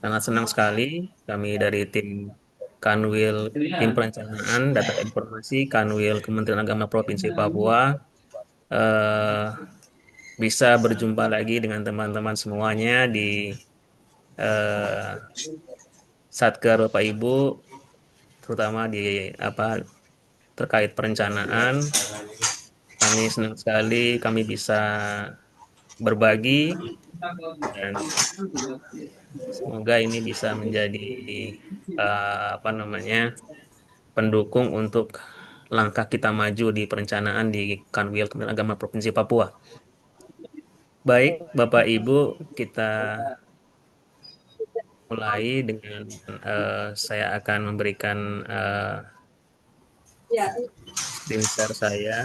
Sangat senang sekali kami dari tim Kanwil, tim perencanaan data informasi Kanwil Kementerian Agama Provinsi Papua eh, bisa berjumpa lagi dengan teman-teman semuanya di eh, Satker Bapak Ibu, terutama di apa terkait perencanaan. Kami senang sekali kami bisa berbagi dan semoga ini bisa menjadi apa namanya pendukung untuk langkah kita maju di perencanaan di Kanwil Kementerian Agama Provinsi Papua. Baik, Bapak Ibu, kita mulai dengan saya akan memberikan screen share saya.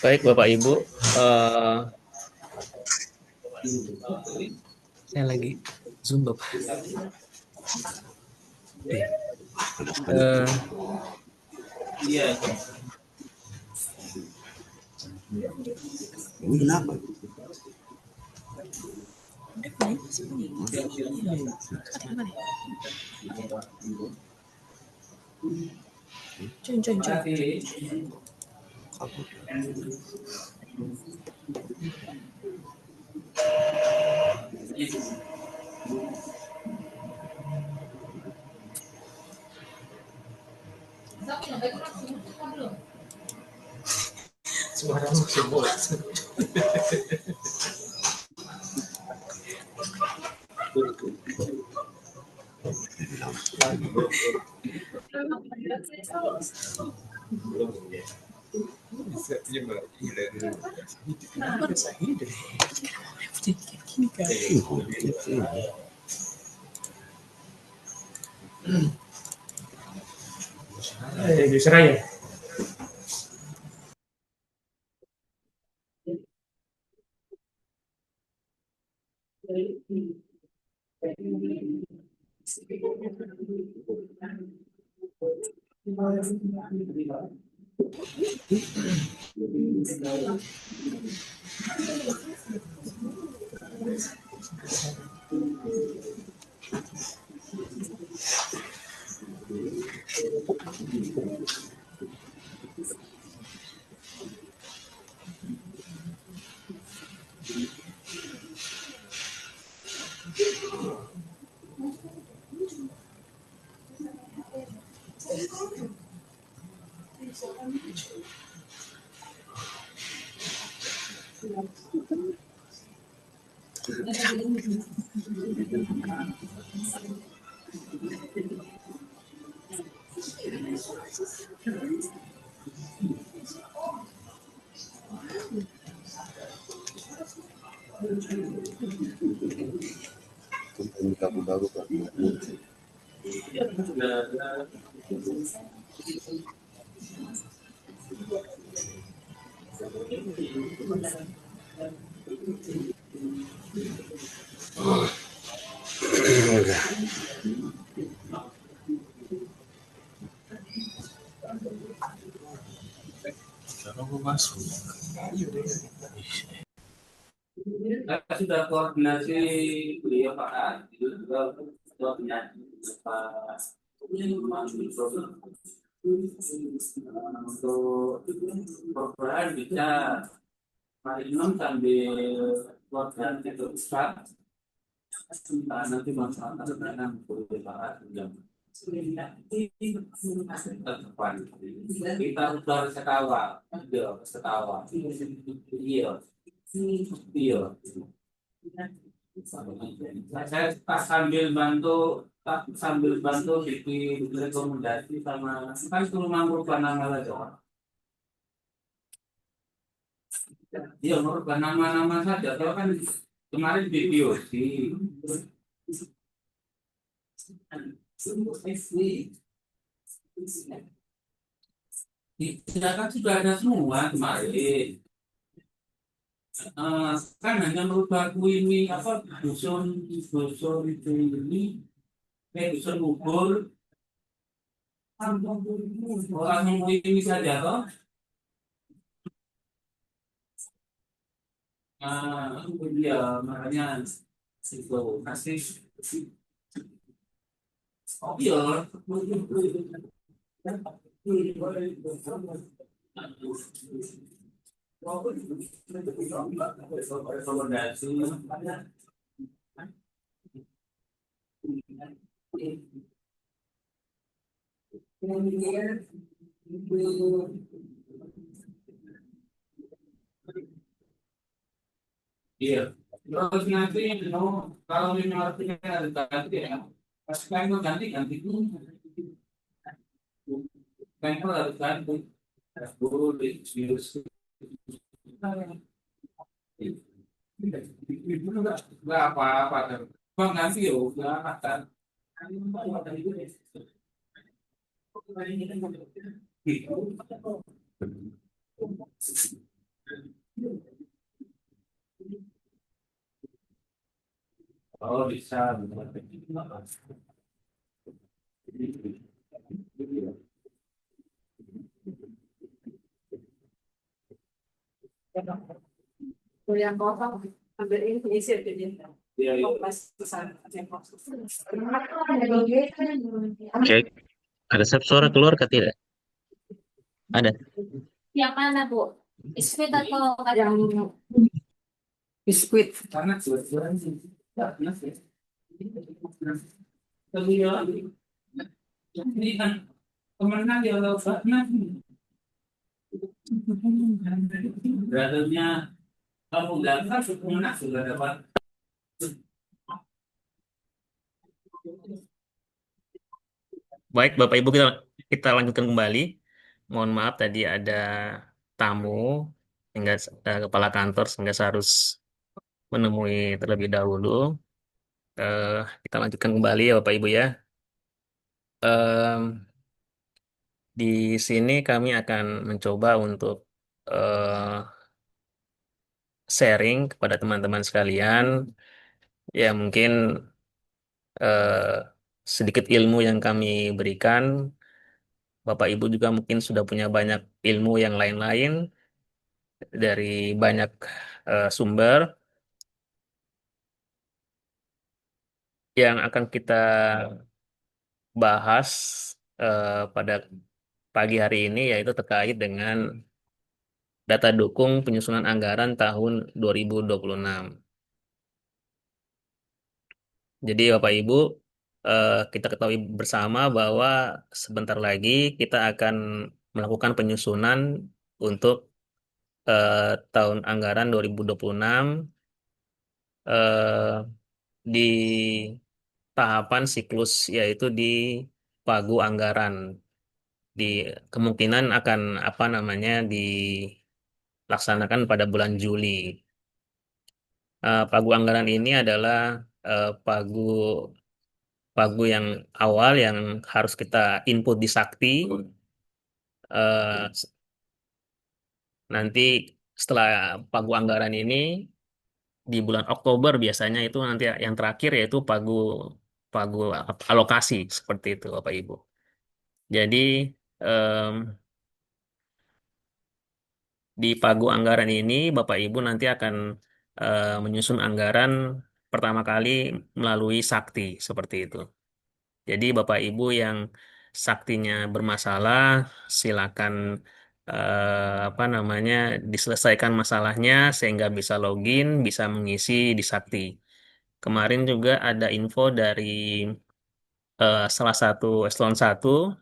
Baik, Bapak Ibu, eh, saya lagi Zoom, Bapak. Eh, Ini kenapa? suara semua. Bisa ya? Baru Pak. Kita sudah koordinasi beliau Pak itu juga koordinasi Pak untuk perubahan bisa hari ini sambil koordinasi itu Pak nanti masalah dengan Pak jam kita udah sekawa, iya. Iya. Saya sambil bantu bikin rekomendasi sama kan suruh mangkuk panang aja. Iya, merubah nama-nama saja. Kalau kan kemarin video sih. Kan sudah ada semua kemarin. Kan hanya merubah ini apa dusun dusun itu ini dusun Bogor orang ini saja toh. Dia makanya itu kasih oh iya iya. Terus nanti kalau memang artinya ada ganti ya, pas mau ganti ganti dulu. Kalau harus ganti, boleh. Nggak apa-apa. Bang ganti ya, nggak apa. Oh bisa. Kuliah kosong ambil ini isi jadi iya, iya. Oke, ada suara keluar ke tidak? Ada. Yang mana, Bu? Biskuit atau Yang biskuit. Karena jual-jualan sih. Karena sih. Tapi ya, ini kan kemenang ya kalau karena brothernya kamu datang kemenang sudah dapat. Baik, Bapak Ibu, kita lanjutkan kembali. Mohon maaf tadi ada tamu sehingga kepala kantor sehingga saya harus menemui terlebih dahulu. Eh, kita lanjutkan kembali ya Bapak Ibu ya. Em, di sini kami akan mencoba untuk eh, sharing kepada teman-teman sekalian. Ya mungkin eh, sedikit ilmu yang kami berikan. Bapak Ibu juga mungkin sudah punya banyak ilmu yang lain-lain dari banyak sumber yang akan kita bahas pada pagi hari ini yaitu terkait dengan data dukung penyusunan anggaran tahun 2026. Jadi Bapak Ibu, kita ketahui bersama bahwa sebentar lagi kita akan melakukan penyusunan untuk eh, tahun anggaran 2026 eh, di tahapan siklus yaitu di pagu anggaran. Di kemungkinan akan apa namanya dilaksanakan pada bulan Juli. Pagu anggaran ini adalah pagu pagu yang awal yang harus kita input di Sakti. Eh, Nanti setelah pagu anggaran ini di bulan Oktober biasanya itu nanti yang terakhir yaitu pagu pagu alokasi seperti itu Bapak Ibu. Jadi em, di pagu anggaran ini Bapak Ibu nanti akan menyusun anggaran pertama kali melalui Sakti seperti itu. Jadi Bapak Ibu yang saktinya bermasalah, silakan apa namanya diselesaikan masalahnya sehingga bisa login, bisa mengisi di Sakti. Kemarin juga ada info dari salah satu eselon 1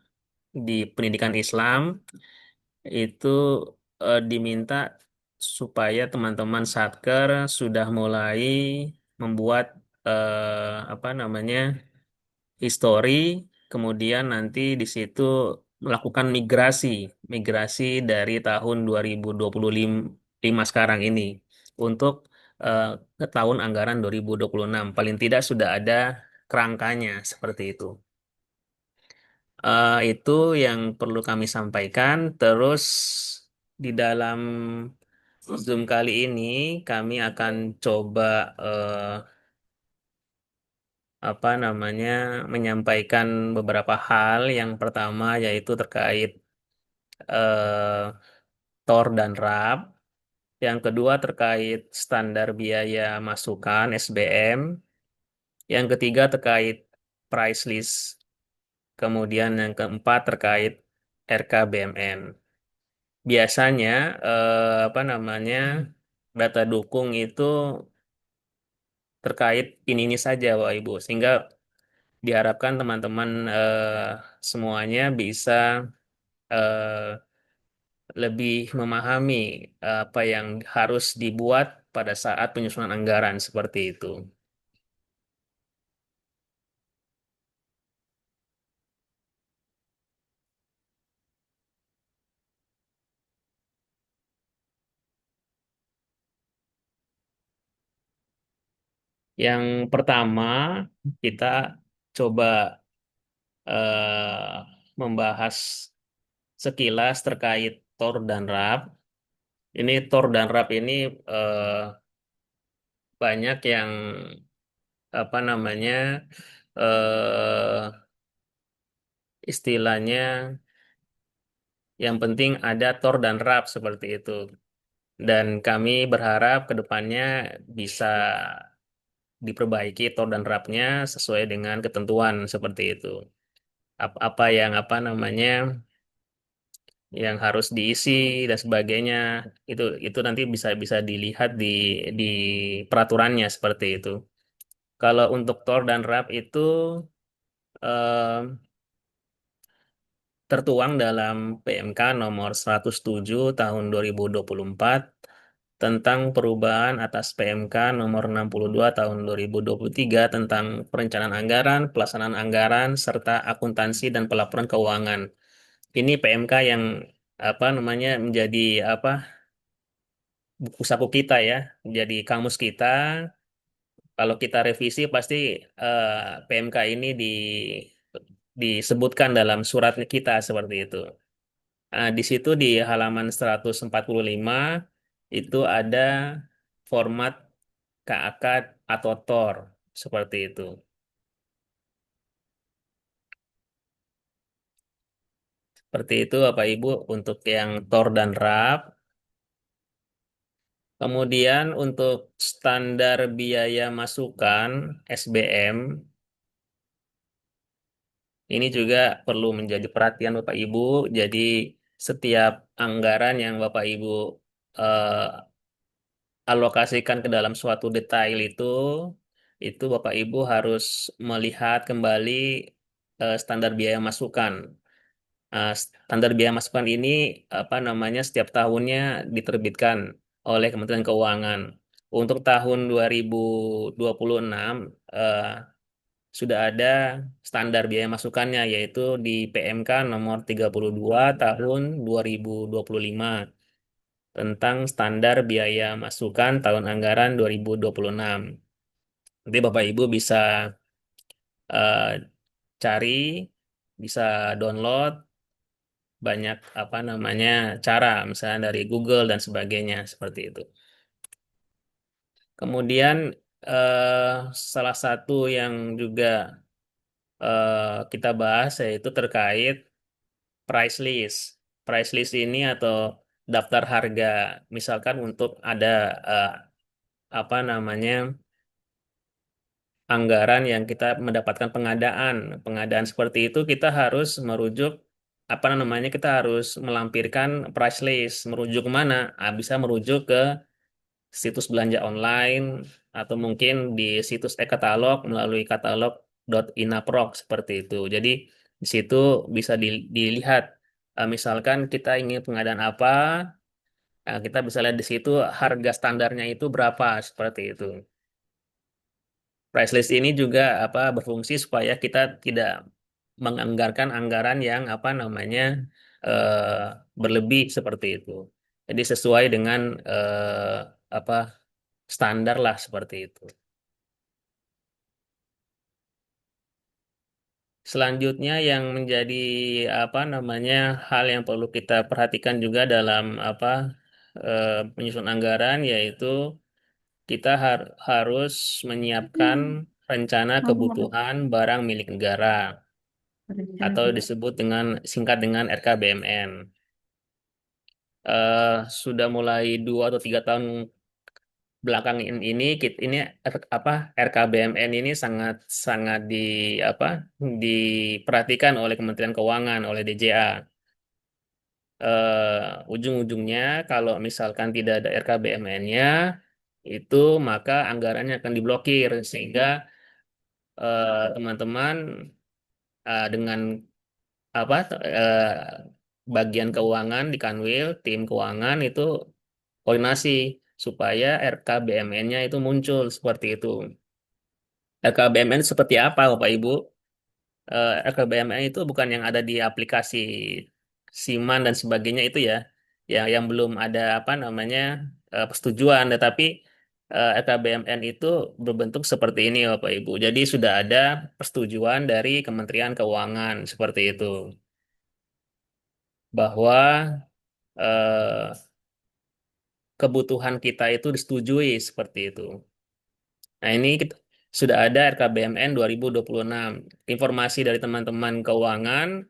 di pendidikan Islam itu diminta supaya teman-teman Satker sudah mulai membuat apa namanya histori, kemudian nanti di situ melakukan migrasi dari tahun 2025 5 sekarang ini untuk eh, ke tahun anggaran 2026. Paling tidak sudah ada kerangkanya seperti itu. Itu yang perlu kami sampaikan. Terus di dalam Zoom kali ini kami akan coba eh, apa namanya menyampaikan beberapa hal. Yang pertama yaitu terkait eh, TOR dan RAB. Yang kedua terkait standar biaya masukan SBM. Yang ketiga terkait price list. Kemudian yang keempat terkait RKBMN. Biasanya apa namanya data dukung itu terkait ini saja Bapak Ibu, sehingga diharapkan teman-teman semuanya bisa eh, lebih memahami apa yang harus dibuat pada saat penyusunan anggaran seperti itu. Yang pertama kita coba membahas sekilas terkait TOR dan RAB. Ini TOR dan RAB ini eh, banyak yang apa namanya istilahnya yang penting ada TOR dan RAB seperti itu. Dan kami berharap ke depannya bisa diperbaiki TOR dan RAB-nya sesuai dengan ketentuan seperti itu. Apa yang apa namanya yang harus diisi dan sebagainya itu nanti bisa bisa dilihat di peraturannya seperti itu. Kalau untuk TOR dan RAB itu eh, tertuang dalam PMK nomor 107 tahun 2024 tentang perubahan atas PMK nomor 62 tahun 2023 tentang perencanaan anggaran, pelaksanaan anggaran, serta akuntansi dan pelaporan keuangan. Ini PMK yang apa namanya menjadi apa buku saku kita ya, menjadi kamus kita. Kalau kita revisi pasti eh, PMK ini disebutkan dalam surat kita seperti itu. Di situ di halaman 145 itu ada format KAK atau TOR seperti itu. Seperti itu Bapak Ibu untuk yang TOR dan RAB. Kemudian untuk standar biaya masukan SBM ini juga perlu menjadi perhatian Bapak Ibu. Jadi setiap anggaran yang Bapak Ibu eh, alokasikan ke dalam suatu detail itu Bapak Ibu harus melihat kembali standar biaya masukan. Standar biaya masukan ini apa namanya setiap tahunnya diterbitkan oleh Kementerian Keuangan. Untuk tahun 2026 eh, sudah ada standar biaya masukannya yaitu di PMK nomor 32 tahun 2025 tentang standar biaya masukan tahun anggaran 2026. Nanti Bapak Ibu bisa eh, cari, bisa download banyak apa namanya cara, misalnya dari Google dan sebagainya seperti itu. Kemudian eh, salah satu yang juga kita bahas yaitu terkait price list. Price list ini atau daftar harga, misalkan untuk ada eh, apa namanya anggaran yang kita mendapatkan pengadaan. Pengadaan seperti itu kita harus merujuk apa namanya kita harus melampirkan price list. Merujuk kemana? Bisa merujuk ke situs belanja online atau mungkin di situs e-katalog melalui katalog.inaprok seperti itu. Jadi di situ bisa dilihat misalkan kita ingin pengadaan apa, kita bisa lihat di situ harga standarnya itu berapa seperti itu. Price list ini juga apa berfungsi supaya kita tidak menganggarkan anggaran yang apa namanya berlebih seperti itu. Jadi sesuai dengan apa standar lah seperti itu. Selanjutnya yang menjadi apa namanya hal yang perlu kita perhatikan juga dalam apa penyusun anggaran yaitu kita harus menyiapkan rencana kebutuhan barang milik negara atau disebut dengan singkat dengan RKBMN. Sudah mulai 2 atau 3 tahun belakangan ini ini apa RKBMN ini sangat sangat apa diperhatikan oleh Kementerian Keuangan oleh DJA. Ujung-ujungnya kalau misalkan tidak ada RKBMN-nya itu maka anggarannya akan diblokir sehingga teman-teman dengan apa bagian keuangan di Kanwil tim keuangan itu koordinasi supaya RKBMN-nya itu muncul seperti itu. RKBMN seperti apa, Bapak Ibu? RKBMN itu bukan yang ada di aplikasi Siman dan sebagainya itu ya, yang belum ada apa namanya persetujuan, tetapi RKBMN itu berbentuk seperti ini, Bapak Ibu. Jadi sudah ada persetujuan dari Kementerian Keuangan seperti itu, bahwa eh, kebutuhan kita itu disetujui seperti itu. Nah, ini sudah ada RKBMN 2026. Informasi dari teman-teman keuangan,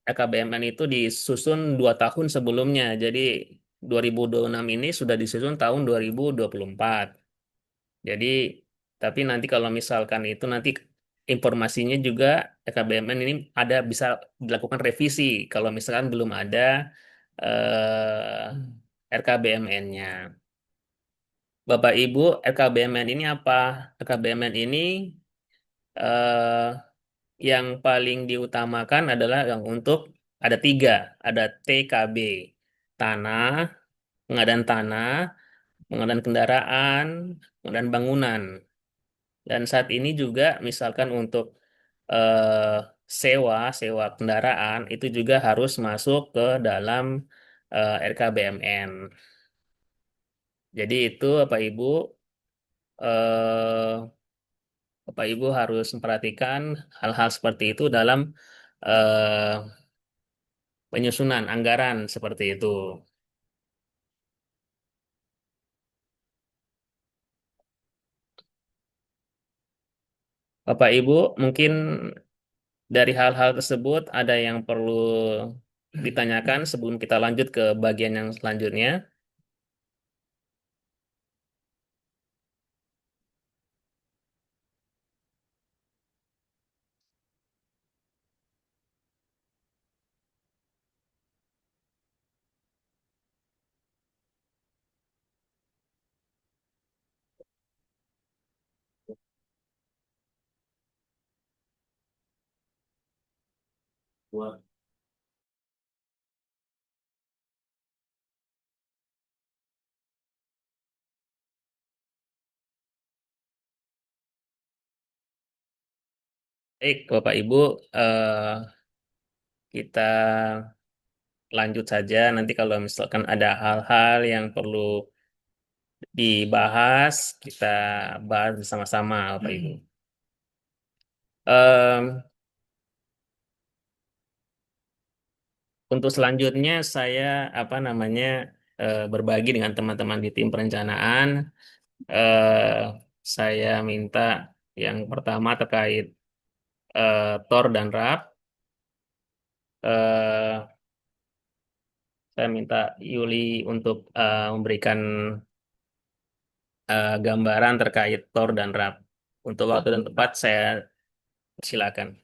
RKBMN itu disusun 2 tahun sebelumnya. Jadi 2026 ini sudah disusun tahun 2024. Jadi, tapi nanti kalau misalkan itu nanti informasinya juga RKBMN ini ada bisa dilakukan revisi kalau misalkan belum ada RKBMN-nya. Bapak Ibu, RKBMN ini apa? RKBMN ini eh, yang paling diutamakan adalah yang untuk ada 3, ada TKB, tanah, pengadaan, pengadaan kendaraan, pengadaan bangunan. Dan saat ini juga misalkan untuk eh, sewa kendaraan itu juga harus masuk ke dalam RKBMN. Jadi itu Bapak Ibu eh, Bapak Ibu harus memperhatikan hal-hal seperti itu dalam eh, penyusunan anggaran seperti itu. Bapak Ibu, mungkin dari hal-hal tersebut ada yang perlu ditanyakan sebelum kita lanjut ke bagian yang selanjutnya. Baik, Bapak Ibu, eh, kita lanjut saja. Nanti kalau misalkan ada hal-hal yang perlu dibahas, kita bahas bersama-sama, Bapak Ibu. Em, Untuk selanjutnya saya apa namanya berbagi dengan teman-teman di tim perencanaan. eh, saya minta yang pertama terkait TOR dan RAP. Eh, saya minta Yuli untuk memberikan gambaran terkait TOR dan RAP. Untuk waktu dan tempat saya silakan.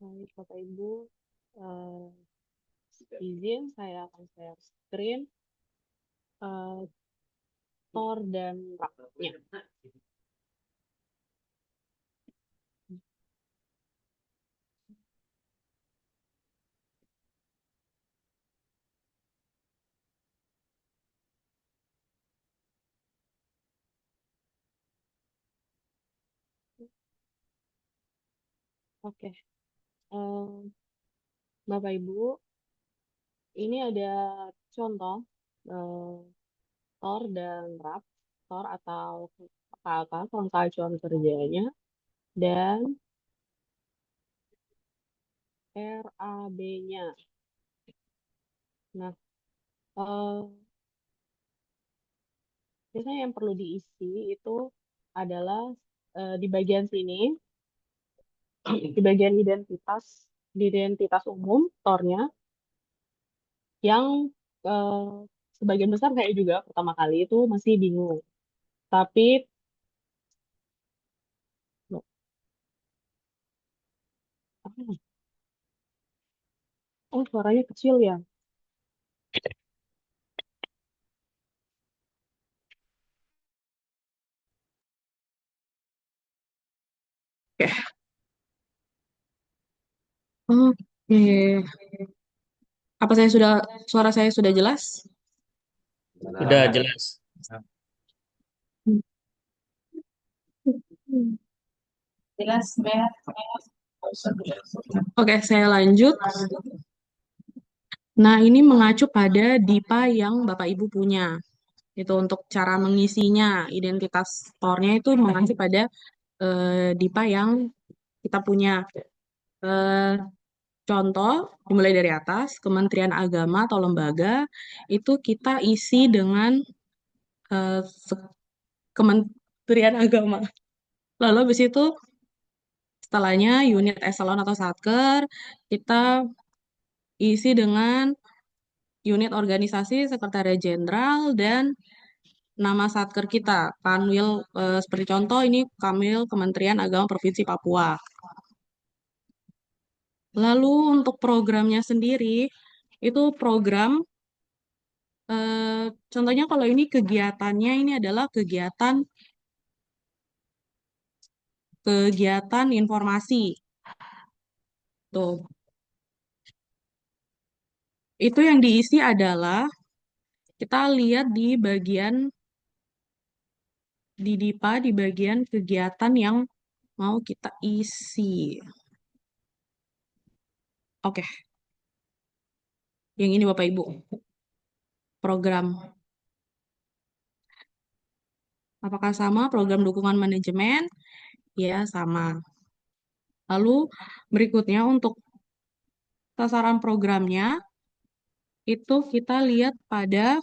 Baik, Bapak Ibu, eh, izin saya akan share screen Tor dan raknya. Oke, eh, Bapak Ibu, ini ada contoh eh, TOR dan RAP. TOR atau KK, kerangka acuan kerjanya, dan RAB-nya. Nah, eh, biasanya yang perlu diisi itu adalah di bagian sini, di bagian identitas umum, TOR-nya, yang eh, sebagian besar saya juga pertama kali itu masih bingung. Tapi, loh, apa ya? Oh, suaranya kecil ya. Oke. Oke. Apa suara saya sudah jelas? Sudah jelas. Jelas, Mbak. Oke, saya lanjut. Nah, ini mengacu pada DIPA yang Bapak Ibu punya. Itu untuk cara mengisinya, identitas store-nya itu mengacu pada DIPA yang kita punya. Eh, Contoh, dimulai dari atas, Kementerian Agama atau lembaga, itu kita isi dengan eh, se- Kementerian Agama. Lalu habis itu, setelahnya unit eselon atau satker, kita isi dengan unit organisasi, sekretariat jenderal, dan nama satker kita. Kanwil, seperti contoh ini Kanwil Kementerian Agama Provinsi Papua. Lalu untuk programnya sendiri, itu program, contohnya kalau ini kegiatannya ini adalah kegiatan informasi. Tuh, itu yang diisi adalah kita lihat di bagian di DIPA di bagian kegiatan yang mau kita isi. Oke, yang ini Bapak Ibu. Program. Apakah sama program dukungan manajemen? Ya, sama. Lalu berikutnya untuk sasaran programnya itu kita lihat pada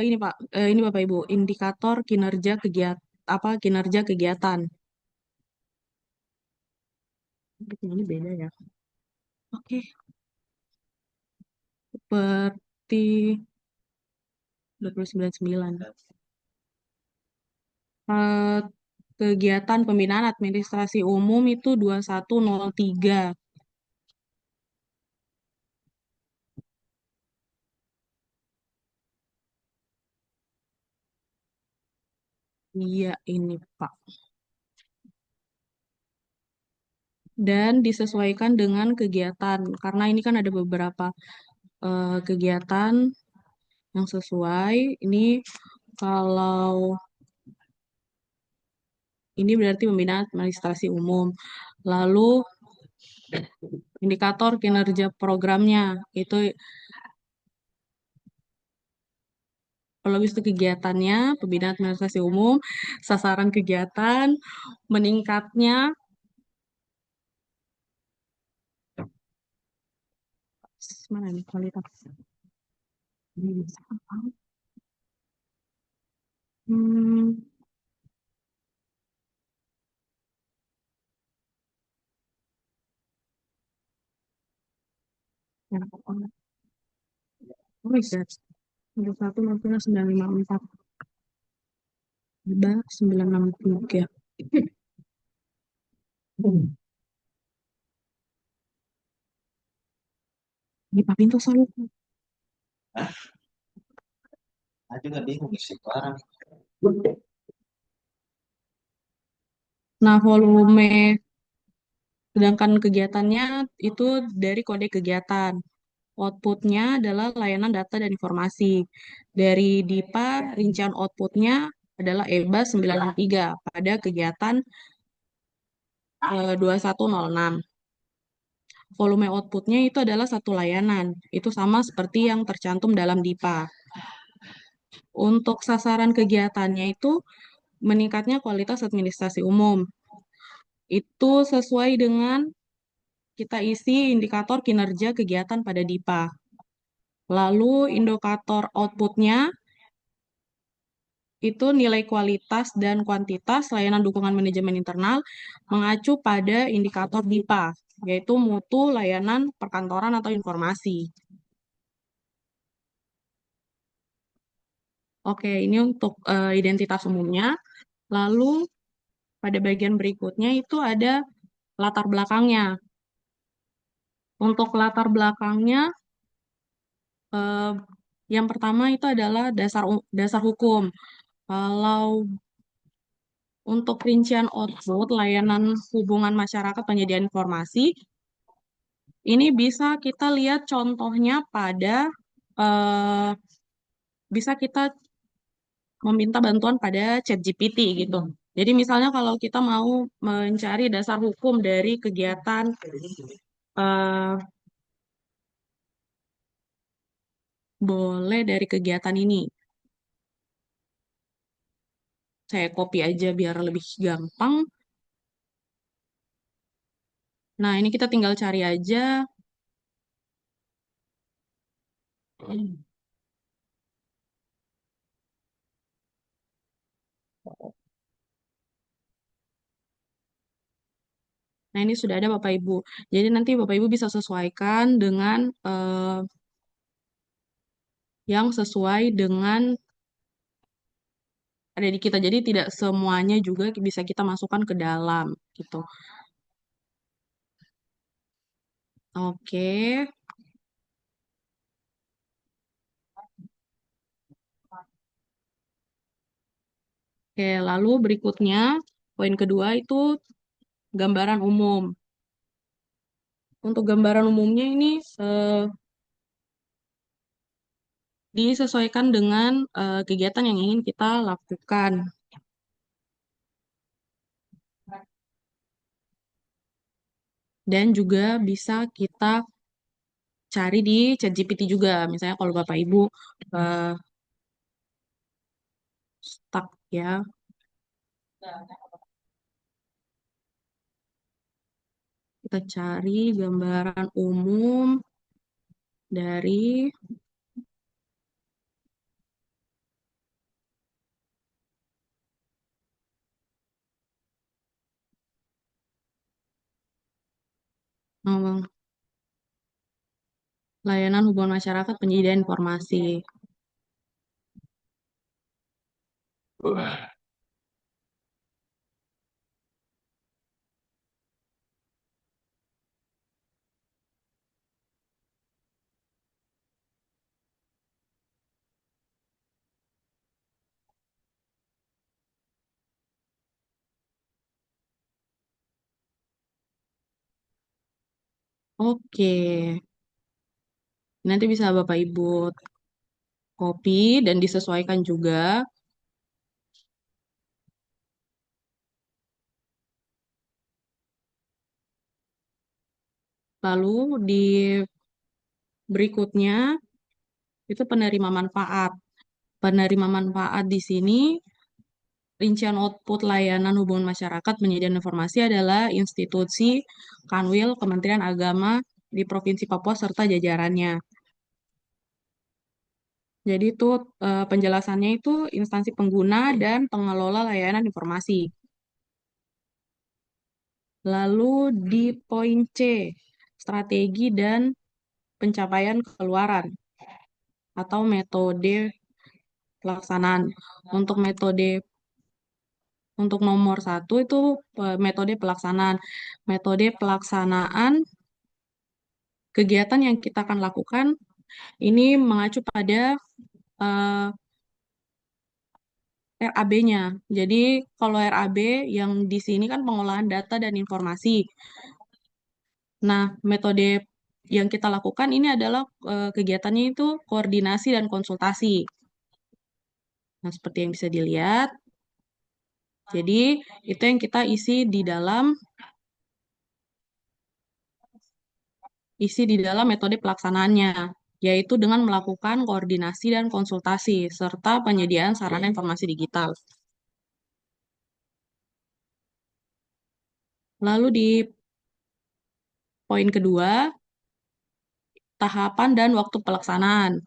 ini Pak, ini Bapak Ibu, indikator kinerja kinerja kegiatan. Ini beda ya. Oke, seperti 299. Eh, Kegiatan pembinaan administrasi umum itu 2103. Iya, ini Pak. Dan disesuaikan dengan kegiatan, karena ini kan ada beberapa kegiatan yang sesuai. Ini kalau ini berarti pembinaan administrasi umum. Lalu indikator kinerja programnya itu kalau itu kegiatannya pembinaan administrasi umum, sasaran kegiatan, meningkatnya mana nih kualitas? Hmm, yang apa? Oh iya, 21 maksudnya 954. Ada 963. Di Pak Pinto selalu. Saya juga bingung isi barang. Nah, volume sedangkan kegiatannya itu dari kode kegiatan. Outputnya adalah layanan data dan informasi. Dari DIPA, rincian outputnya adalah EBA 93 pada kegiatan 2106. Volume outputnya itu adalah satu layanan. Itu sama seperti yang tercantum dalam DIPA. Untuk sasaran kegiatannya itu meningkatnya kualitas administrasi umum. Itu sesuai dengan kita isi indikator kinerja kegiatan pada DIPA. Lalu indikator outputnya itu nilai kualitas dan kuantitas layanan dukungan manajemen internal mengacu pada indikator DIPA, yaitu mutu layanan perkantoran atau informasi. Oke, ini untuk identitas umumnya. Lalu pada bagian berikutnya itu ada latar belakangnya. Untuk latar belakangnya, eh, yang pertama itu adalah dasar hukum. Kalau untuk rincian output layanan hubungan masyarakat penyediaan informasi, ini bisa kita lihat contohnya pada eh, bisa kita meminta bantuan pada ChatGPT gitu. Jadi misalnya kalau kita mau mencari dasar hukum dari kegiatan eh, boleh dari kegiatan ini. Saya copy aja biar lebih gampang. Nah, ini kita tinggal cari aja. Nah, ini sudah ada Bapak Ibu. Jadi nanti Bapak Ibu bisa sesuaikan dengan yang sesuai dengan ada di kita. Jadi tidak semuanya juga bisa kita masukkan ke dalam gitu. Oke. Oke, lalu berikutnya poin kedua itu gambaran umum. Untuk gambaran umumnya ini disesuaikan dengan kegiatan yang ingin kita lakukan. Dan juga bisa kita cari di ChatGPT juga. Misalnya kalau Bapak Ibu eh, stuck ya. Kita cari gambaran umum dari layanan hubungan masyarakat penyediaan informasi. Oke, nanti bisa Bapak Ibu copy dan disesuaikan juga. Lalu di berikutnya itu penerima manfaat. Penerima manfaat di sini rincian output layanan hubungan masyarakat penyediaan informasi adalah institusi Kanwil Kementerian Agama di Provinsi Papua serta jajarannya. Jadi itu penjelasannya itu instansi pengguna dan pengelola layanan informasi. Lalu di poin C, strategi dan pencapaian keluaran atau metode pelaksanaan. Untuk metode untuk nomor satu itu metode pelaksanaan. Metode pelaksanaan kegiatan yang kita akan lakukan ini mengacu pada RAB-nya. Jadi kalau RAB yang di sini kan pengolahan data dan informasi. Nah, metode yang kita lakukan ini adalah kegiatannya itu koordinasi dan konsultasi. Nah, seperti yang bisa dilihat, Jadi, itu yang kita isi di dalam metode pelaksanaannya, yaitu dengan melakukan koordinasi dan konsultasi, serta penyediaan sarana informasi digital. Lalu di poin kedua, tahapan dan waktu pelaksanaan.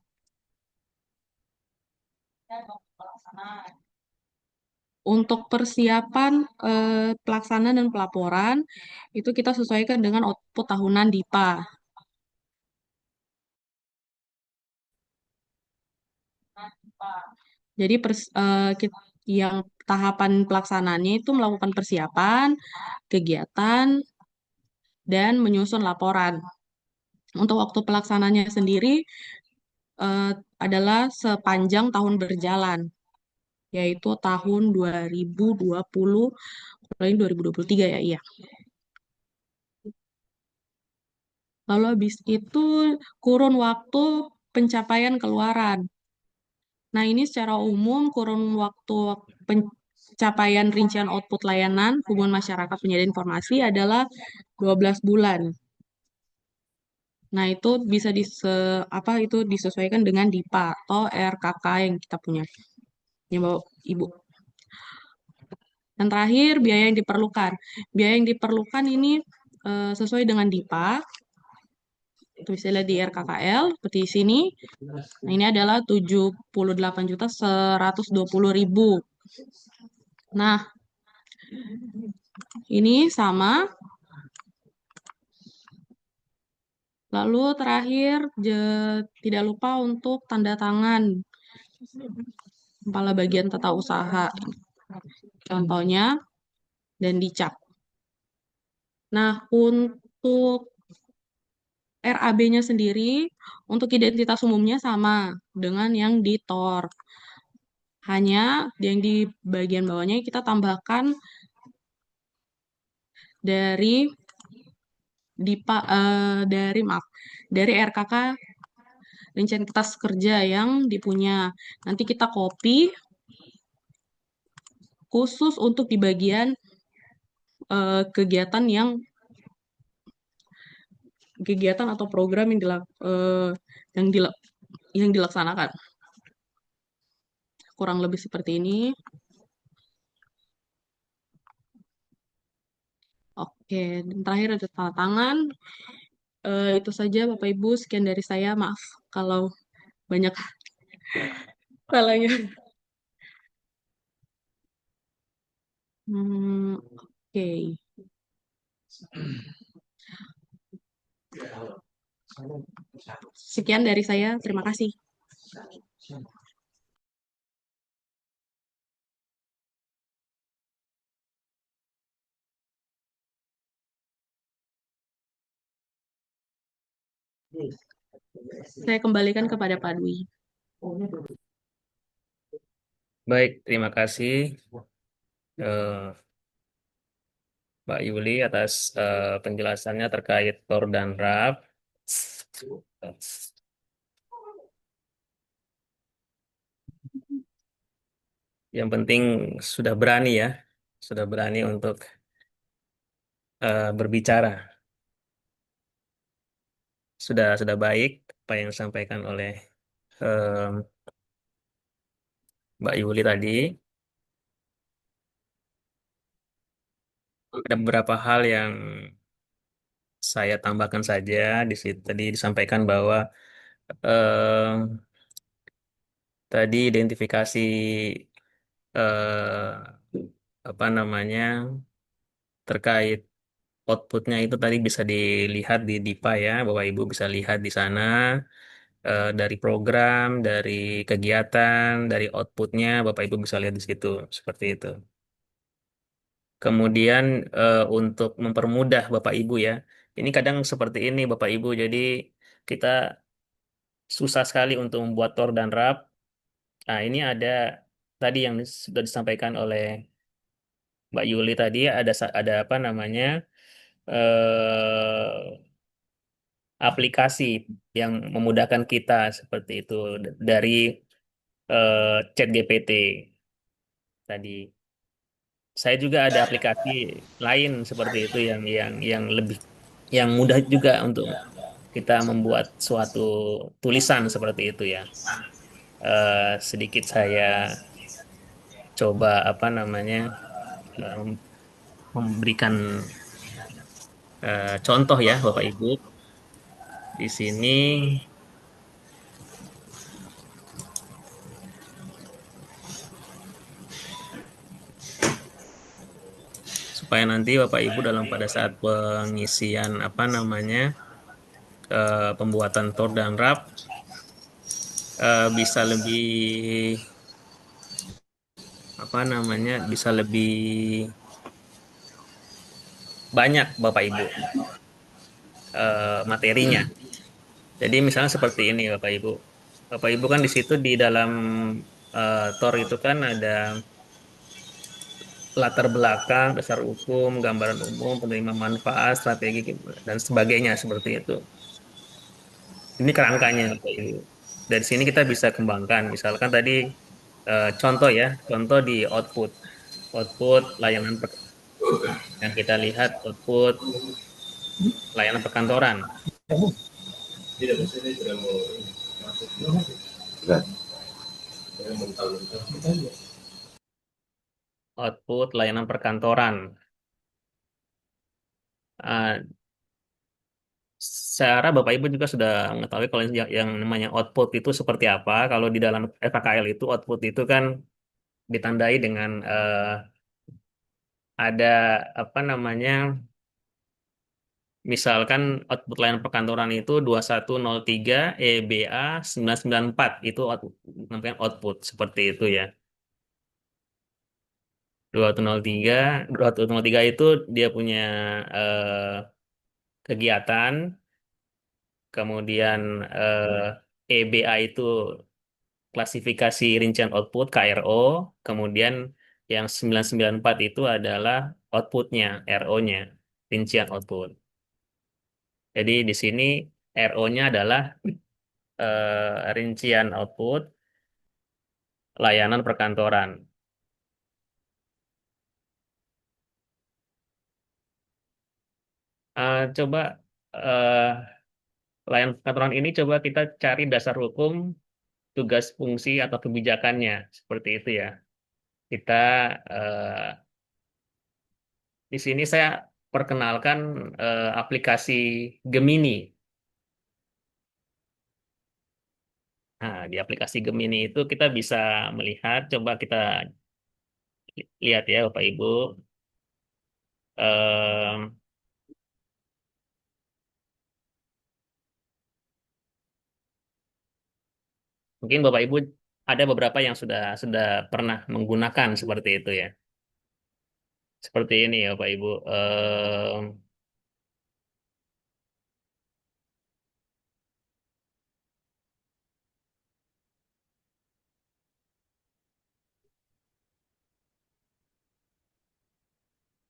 Untuk persiapan pelaksanaan dan pelaporan, itu kita sesuaikan dengan output tahunan DIPA. Jadi yang tahapan pelaksanaannya itu melakukan persiapan, kegiatan, dan menyusun laporan. Untuk waktu pelaksanaannya sendiri eh, adalah sepanjang tahun berjalan, yaitu tahun 2020, mulai 2023 ya, iya. Lalu habis itu kurun waktu pencapaian keluaran. Nah, ini secara umum kurun waktu pencapaian rincian output layanan hubungan masyarakat penyedia informasi adalah 12 bulan. Nah, itu bisa itu disesuaikan dengan DIPA atau RKK yang kita punya. Ya, Bapak Ibu. Dan terakhir, biaya yang diperlukan. Biaya yang diperlukan ini sesuai dengan DIPA. Itu bisa lihat di RKKL, seperti di sini. Nah, ini adalah 78.120.000. Nah, ini sama. Lalu terakhir, tidak lupa untuk tanda tangan kepala bagian tata usaha. Contohnya, dan dicap. Nah, untuk RAB-nya sendiri, untuk identitas umumnya sama dengan yang di TOR. Hanya yang di bagian bawahnya kita tambahkan dari dari RKK rincian kertas kerja yang dipunya. Nanti kita copy khusus untuk di bagian kegiatan atau program yang dilaksanakan. Kurang lebih seperti ini. Oke, dan terakhir ada tanda tangan. Itu saja Bapak Ibu, sekian dari saya. Maaf kalau banyak salahnya. Oke. Sekian dari saya. Terima kasih. Saya kembalikan kepada Pak Dwi. Baik, terima kasih eh, Mbak Yuli atas penjelasannya terkait TOR dan RAP. Yang penting sudah berani ya, sudah berani untuk berbicara. Sudah baik apa yang disampaikan oleh eh, Mbak Yuli tadi. Ada beberapa hal yang saya tambahkan saja di situ. Tadi disampaikan bahwa eh, tadi identifikasi eh, apa namanya terkait outputnya itu tadi bisa dilihat di DIPA ya, Bapak Ibu bisa lihat di sana dari program, dari kegiatan, dari outputnya, Bapak Ibu bisa lihat di situ seperti itu. Kemudian untuk mempermudah Bapak Ibu ya, ini kadang seperti ini Bapak Ibu, jadi kita susah sekali untuk membuat TOR dan RAP. Nah, ini ada tadi yang sudah disampaikan oleh Mbak Yuli tadi ada apa namanya aplikasi yang memudahkan kita seperti itu dari ChatGPT tadi. saya juga ada aplikasi lain seperti itu yang lebih yang mudah juga untuk kita membuat suatu tulisan seperti itu ya. Sedikit saya coba apa namanya eh, memberikan contoh ya Bapak Ibu. Di sini supaya nanti Bapak Ibu dalam pada saat pengisian apa namanya pembuatan tour dan wrap bisa lebih apa namanya bisa lebih banyak Bapak Ibu materinya. Jadi misalnya seperti ini Bapak Ibu. Bapak Ibu kan di situ di dalam tour itu kan ada latar belakang, dasar hukum, gambaran umum, penerima manfaat, strategi dan sebagainya seperti itu. Ini kerangkanya Bapak Ibu. Dari sini kita bisa kembangkan. Misalkan tadi contoh ya, contoh di output, output layanan yang kita lihat output layanan perkantoran. Tidak, biasanya tidak mau masuk. Saya mental-mental. Output layanan perkantoran. Uh, Secara Bapak Ibu juga sudah mengetahui kalau yang namanya output itu seperti apa. Kalau di dalam FKKL itu output itu kan ditandai dengan ada apa namanya, misalkan output layanan perkantoran itu 2103 EBA 994 itu namanya output seperti itu ya. 2103 2103 itu dia punya kegiatan, kemudian EBA itu klasifikasi rincian output KRO, kemudian yang 994 itu adalah outputnya, RO-nya, rincian output. Jadi di sini RO-nya adalah rincian output layanan perkantoran. Coba eh, layanan perkantoran ini coba kita cari dasar hukum, tugas fungsi atau kebijakannya, seperti itu ya. Kita eh, di sini saya perkenalkan aplikasi Gemini. Nah, di aplikasi Gemini itu kita bisa melihat, coba kita lihat ya Bapak Ibu. Em, Mungkin Bapak Ibu ada beberapa yang sudah pernah menggunakan seperti itu ya. Seperti ini ya Bapak Ibu.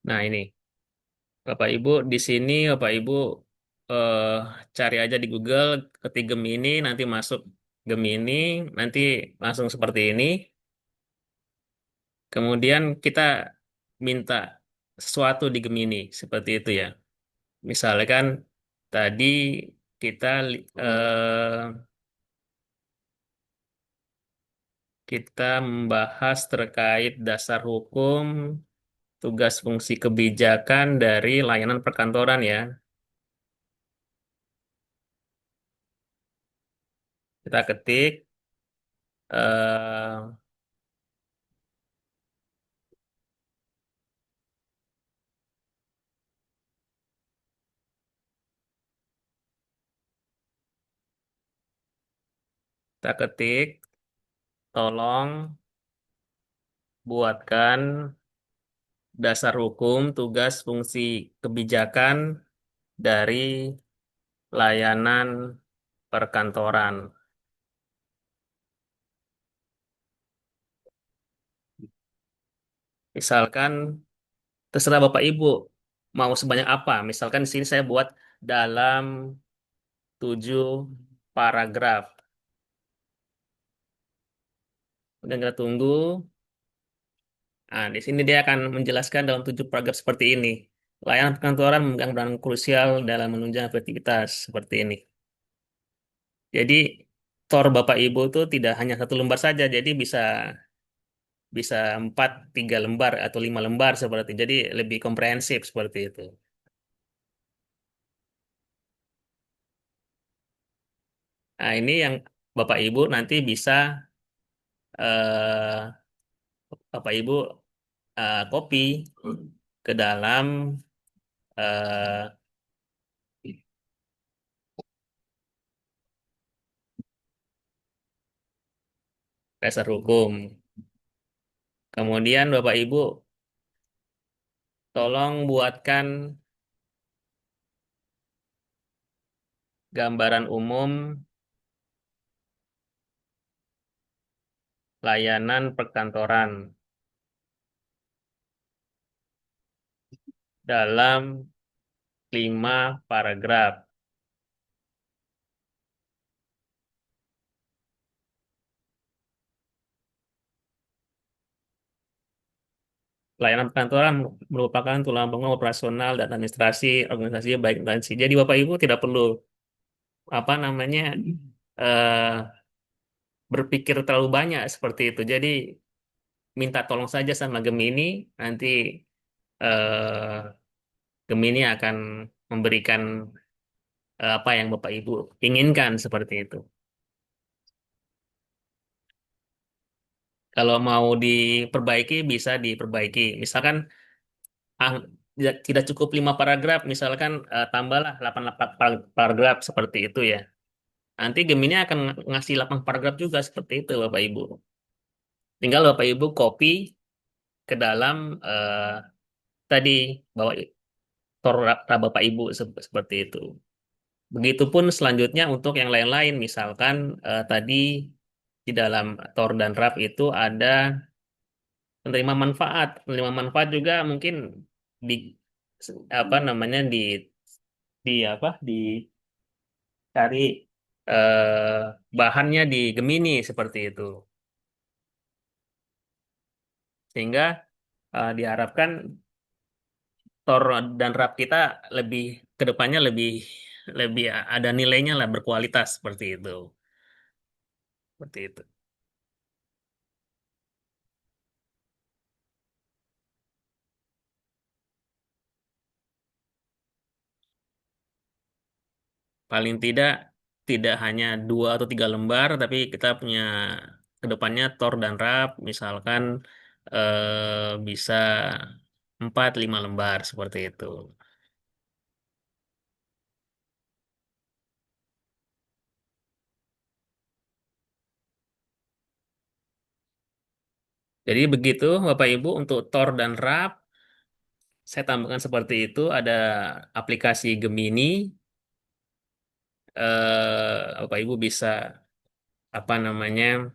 Nah ini Bapak Ibu di sini Bapak Ibu eh, cari aja di Google ketik Gemini nanti masuk Gemini nanti langsung seperti ini. Kemudian kita minta sesuatu di Gemini seperti itu ya. Misalkan tadi kita kita membahas terkait dasar hukum, tugas fungsi kebijakan dari layanan perkantoran ya. Kita ketik eh, kita ketik tolong buatkan dasar hukum, tugas fungsi kebijakan dari layanan perkantoran. Misalkan terserah Bapak Ibu mau sebanyak apa. Misalkan di sini saya buat dalam 7 paragraf. Kemudian kita tunggu. Nah, di sini dia akan menjelaskan dalam 7 paragraf seperti ini. Layanan perkantoran memegang peran krusial dalam menunjang efektivitas seperti ini. Jadi TOR Bapak Ibu itu tidak hanya 1 lembar saja, jadi bisa bisa 4, 3 lembar atau 5 lembar seperti. Jadi lebih komprehensif seperti itu. Nah, ini yang Bapak Ibu nanti bisa eh, Bapak Ibu copy ke dalam eh, dasar hukum. Kemudian Bapak Ibu tolong buatkan gambaran umum layanan perkantoran dalam 5 paragraf. Layanan perkantoran merupakan tulang punggung operasional dan administrasi organisasi baik instansi. Jadi Bapak Ibu tidak perlu apa namanya eh, berpikir terlalu banyak seperti itu. Jadi minta tolong saja sama Gemini, nanti Gemini akan memberikan apa yang Bapak Ibu inginkan seperti itu. Kalau mau diperbaiki bisa diperbaiki. Misalkan ah, tidak cukup 5 paragraf, misalkan tambahlah 8 paragraf seperti itu ya. Nanti Gemini akan ngasih 8 paragraf juga seperti itu Bapak Ibu. Tinggal Bapak Ibu copy ke dalam tadi bawa tor Bapak Ibu seperti itu. Begitupun selanjutnya untuk yang lain-lain, misalkan tadi di dalam tor dan rap itu ada penerima manfaat. Penerima manfaat juga mungkin di apa namanya dicari bahannya di Gemini seperti itu. Sehingga diharapkan tor dan rap kita lebih ke depannya lebih lebih ada nilainya lah berkualitas seperti itu. Seperti itu. Paling tidak tidak hanya 2 atau 3 lembar, tapi kita punya ke depannya tor dan rap misalkan bisa 4, 5 lembar seperti itu. Jadi begitu Bapak Ibu untuk tor dan rap saya tambahkan seperti itu ada aplikasi Gemini Bapak Ibu bisa apa namanya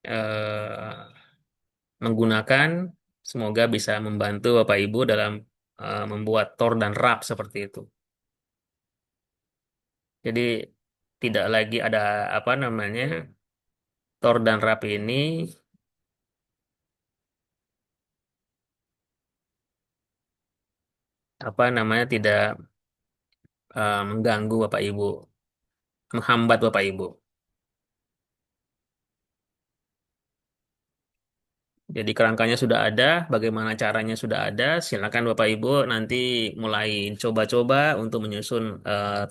eh, menggunakan semoga bisa membantu Bapak Ibu dalam membuat tor dan rap seperti itu. Jadi tidak lagi ada apa namanya tor dan rap ini apa namanya tidak mengganggu Bapak Ibu, menghambat Bapak Ibu. Jadi kerangkanya sudah ada, bagaimana caranya sudah ada. Silakan Bapak Ibu nanti mulai coba-coba untuk menyusun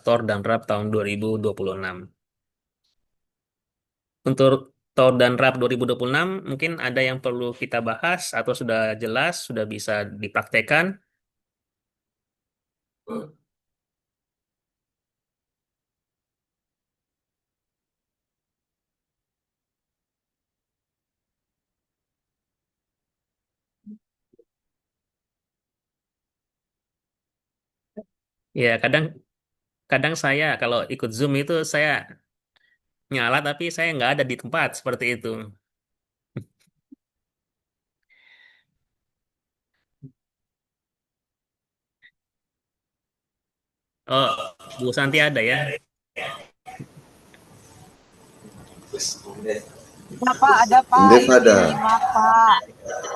tor dan rap tahun 2026. Untuk tor dan rap 2026 mungkin ada yang perlu kita bahas atau sudah jelas, sudah bisa dipraktekkan. Ya, kadang kadang saya kalau ikut Zoom itu saya nyala tapi saya nggak ada di tempat seperti itu. Oh, Bu Santi ada ya? Ya Pak, ada Pak. Indef Izin ada. nyimak Pak.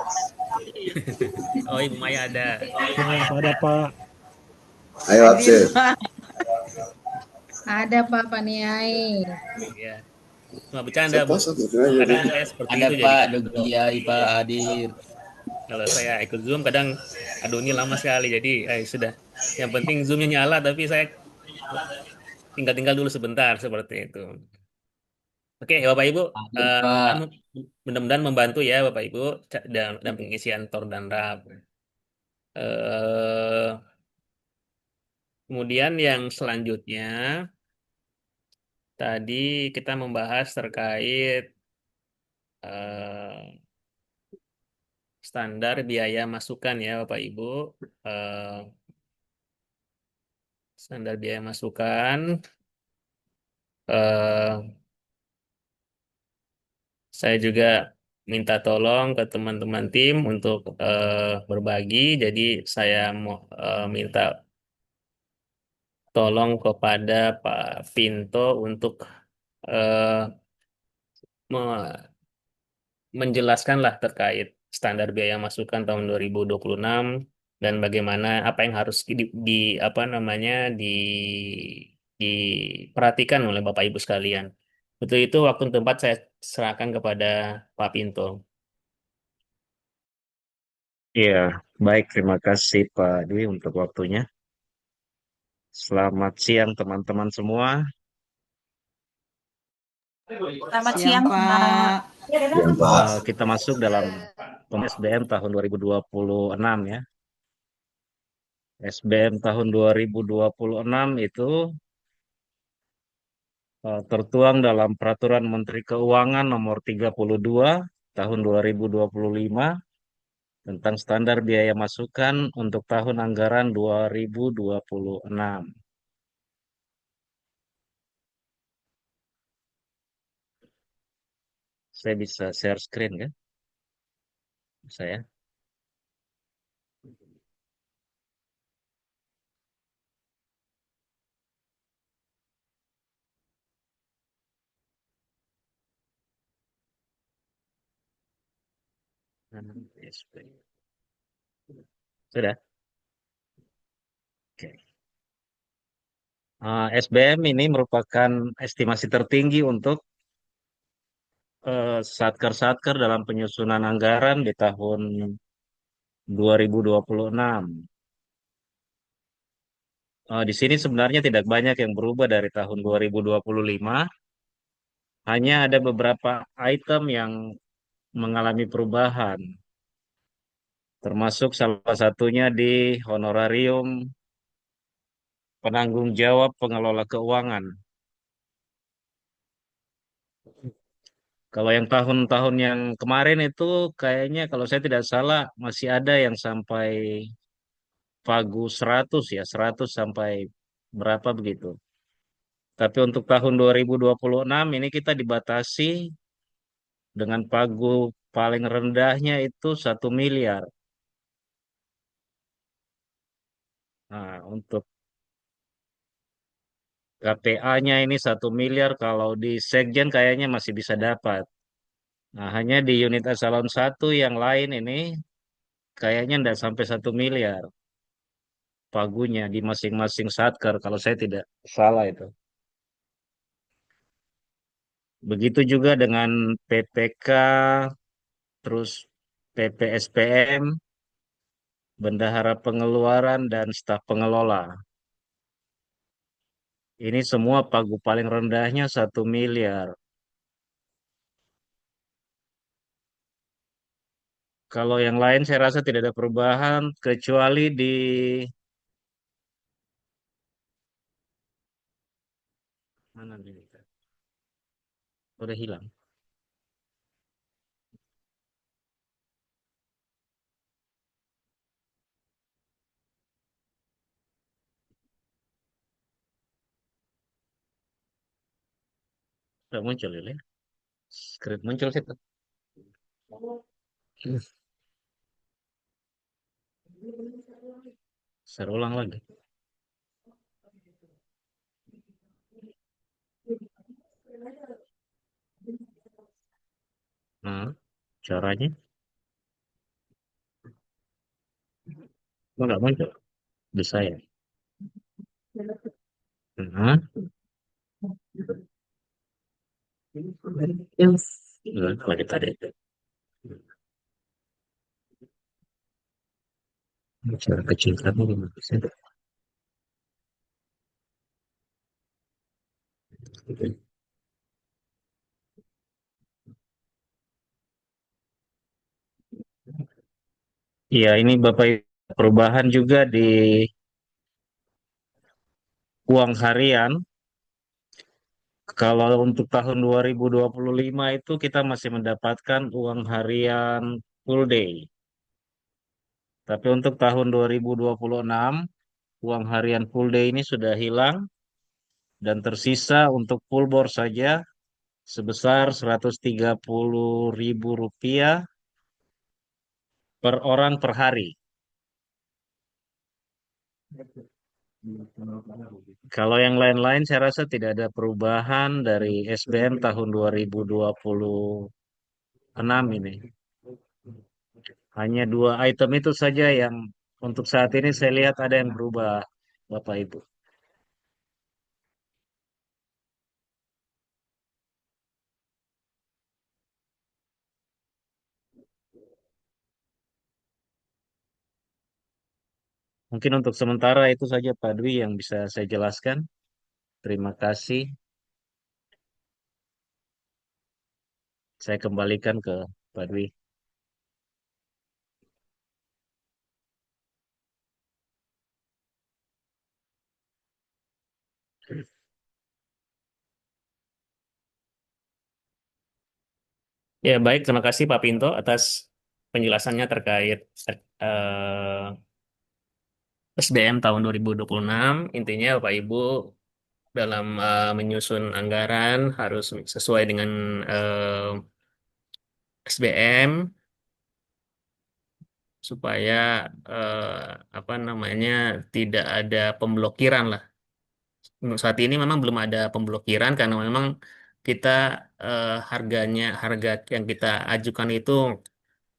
Oh, Ibu Maya ada. Siap, ada Pak. Ayo Hadir absen. Pak. Ada Pak Paniai. Iya, cuma bercanda, Siapa Bu. satu aja Kadang deh. saya seperti Ada itu jadi Pak kadang Dogi kalau Yai Pak hadir. kalau saya ikut Zoom kadang aduh ini lama sekali jadi sudah. Yang penting Zoomnya nyala tapi saya tinggal-tinggal dulu sebentar seperti itu. Oke, Bapak Ibu, Hadir kan Pak. mudah-mudahan membantu ya Bapak Ibu dalam pengisian Tor dan Rap. Eh, Kemudian yang selanjutnya tadi kita membahas terkait eh, standar biaya masukan ya Bapak Ibu. Eh, Standar biaya masukan. eh, saya juga minta tolong ke teman-teman tim untuk berbagi. Jadi saya mau minta tolong kepada Pak Pinto untuk eh, me- menjelaskanlah terkait standar biaya masukan tahun 2026 dan bagaimana apa yang harus apa namanya diperhatikan oleh Bapak Ibu sekalian. Untuk itu waktu dan tempat saya serahkan kepada Pak Pinto. Iya, baik. Terima kasih Pak Dwi untuk waktunya. Selamat siang teman-teman semua. Selamat Siang, siang Pak. Pak. Yang Pak. Kita masuk dalam SBM tahun 2026 ya. SBM tahun 2026 itu tertuang dalam Peraturan Menteri Keuangan Nomor 32 Tahun 2025 tentang standar biaya masukan untuk tahun anggaran 2026. Saya bisa share screen kan? Saya. Sudah? Oke. SBM ini merupakan estimasi tertinggi untuk satker-satker dalam penyusunan anggaran di tahun 2026. Di sini sebenarnya tidak banyak yang berubah dari tahun 2025, hanya ada beberapa item yang mengalami perubahan, termasuk salah satunya di honorarium penanggung jawab pengelola keuangan. Kalau yang tahun-tahun yang kemarin itu kayaknya kalau saya tidak salah masih ada yang sampai pagu 100 ya, 100 sampai berapa begitu. Tapi untuk tahun 2026 ini kita dibatasi dengan pagu paling rendahnya itu 1 miliar. Nah, untuk KPA-nya ini 1 miliar, kalau di Sekjen kayaknya masih bisa dapat. Nah, hanya di unit eselon 1 yang lain ini kayaknya tidak sampai 1 miliar pagunya di masing-masing satker, kalau saya tidak salah itu. Begitu juga dengan PPK, terus PPSPM, bendahara pengeluaran, dan staf pengelola. Ini semua pagu paling rendahnya 1 miliar. Kalau yang lain saya rasa tidak ada perubahan, kecuali di mana nih? Udah hilang. Udah muncul ya. Skrip muncul situ. Saya ulang lagi. Nah, caranya. Oh, nggak muncul di saya. Nah, lagi tadi. Cara kecil kamu gimana sih? Iya, ini Bapak Ibu, perubahan juga di uang harian. Kalau untuk tahun 2025 itu kita masih mendapatkan uang harian full day. Tapi untuk tahun 2026, uang harian full day ini sudah hilang dan tersisa untuk full board saja sebesar 130.000 rupiah per orang per hari. Kalau yang lain-lain saya rasa tidak ada perubahan dari SBM tahun 2026 ini. Hanya dua item itu saja yang untuk saat ini saya lihat ada yang berubah, Bapak Ibu. Mungkin untuk sementara itu saja Pak Dwi yang bisa saya jelaskan. Terima kasih. Saya kembalikan ke Pak Dwi. Ya, baik. Terima kasih Pak Pinto atas penjelasannya terkait SBM tahun 2026. Intinya Bapak Ibu dalam menyusun anggaran harus sesuai dengan SBM supaya apa namanya tidak ada pemblokiran lah. Untuk saat ini memang belum ada pemblokiran karena memang kita harga yang kita ajukan itu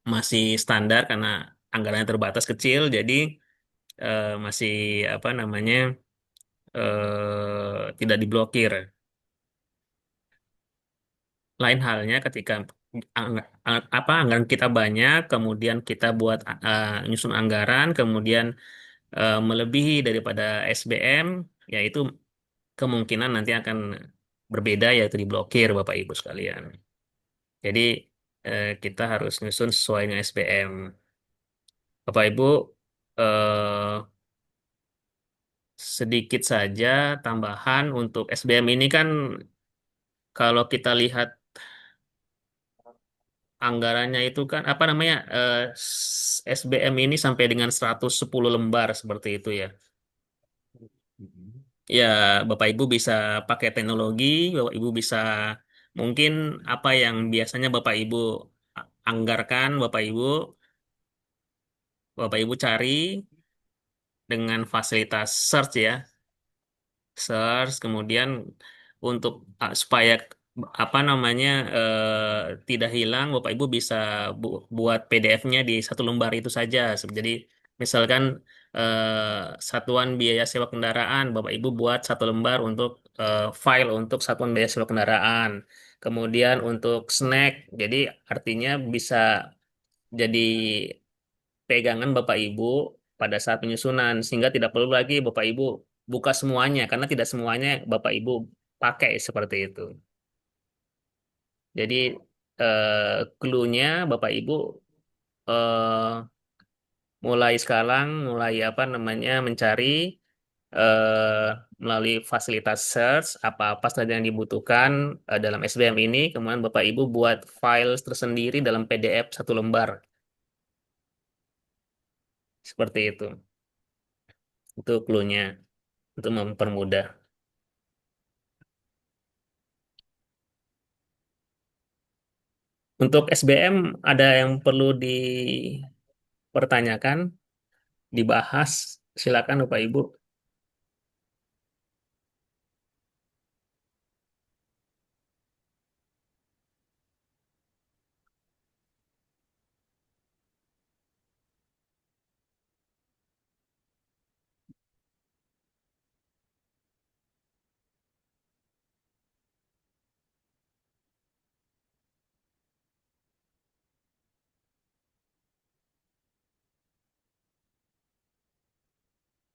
masih standar karena anggarannya terbatas kecil, jadi masih apa namanya tidak diblokir. Lain halnya ketika anggaran kita banyak, kemudian kita buat nyusun anggaran, kemudian melebihi daripada SBM, yaitu kemungkinan nanti akan berbeda yaitu diblokir Bapak Ibu sekalian. Jadi kita harus nyusun sesuai dengan SBM. Bapak Ibu eh, sedikit saja tambahan untuk SBM ini kan kalau kita lihat anggarannya itu kan apa namanya SBM ini sampai dengan 110 lembar seperti itu ya. Ya, Bapak Ibu bisa pakai teknologi, Bapak Ibu bisa mungkin apa yang biasanya Bapak Ibu anggarkan, Bapak Ibu cari dengan fasilitas search ya, search kemudian untuk supaya apa namanya tidak hilang, Bapak Ibu bisa buat PDF-nya di satu lembar itu saja. Jadi misalkan satuan biaya sewa kendaraan, Bapak Ibu buat satu lembar untuk file untuk satuan biaya sewa kendaraan. Kemudian untuk snack, jadi artinya bisa jadi pegangan Bapak Ibu pada saat penyusunan sehingga tidak perlu lagi Bapak Ibu buka semuanya karena tidak semuanya Bapak Ibu pakai seperti itu. Jadi clue-nya Bapak Ibu eh, mulai sekarang mulai apa namanya mencari eh, melalui fasilitas search apa-apa saja yang dibutuhkan dalam SBM ini kemudian Bapak Ibu buat file tersendiri dalam PDF satu lembar seperti itu clue-nya untuk mempermudah. Untuk SBM ada yang perlu dipertanyakan, dibahas. Silakan Bapak Ibu.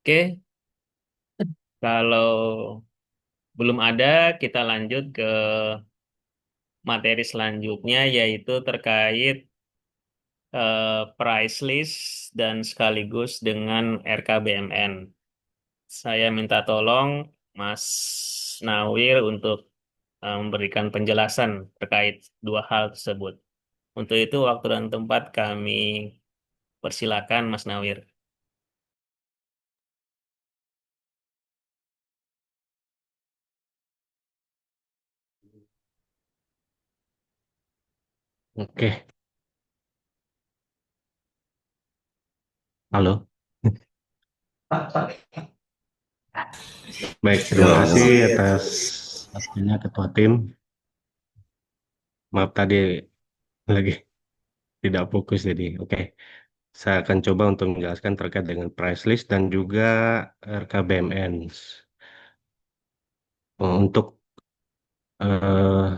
Oke, kalau belum ada, kita lanjut ke materi selanjutnya, yaitu terkait price list dan sekaligus dengan RKBMN. Saya minta tolong Mas Nawir untuk memberikan penjelasan terkait dua hal tersebut. Untuk itu, waktu dan tempat kami persilakan Mas Nawir. Oke, halo. Baik, terima kasih atas waktunya Ketua Tim. Maaf tadi lagi tidak fokus jadi. Oke, saya akan coba untuk menjelaskan terkait dengan price list dan juga RKBMN. Untuk eh,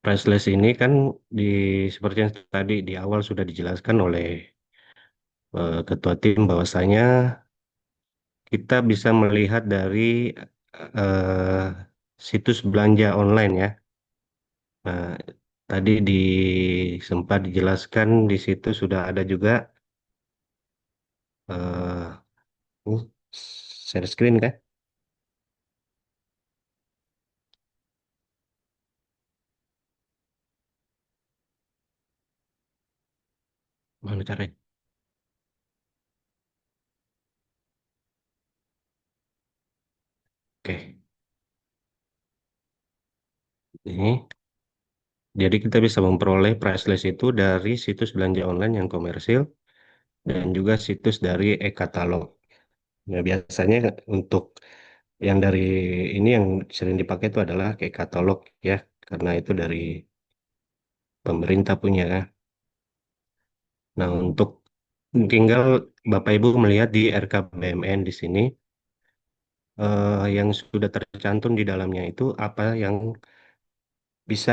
price list ini kan di seperti yang tadi di awal sudah dijelaskan oleh Ketua Tim bahwasanya kita bisa melihat dari eh, situs belanja online ya. Nah, tadi sempat dijelaskan di situ sudah ada juga eh uh, share screen kan? Mana caranya? Oke, ini jadi kita bisa memperoleh price list itu dari situs belanja online yang komersil dan juga situs dari e-katalog. Nah, biasanya untuk yang dari ini yang sering dipakai itu adalah e-katalog ya, karena itu dari pemerintah punya kan. Nah, untuk tinggal Bapak Ibu melihat di RKBMN di sini yang sudah tercantum di dalamnya itu apa yang bisa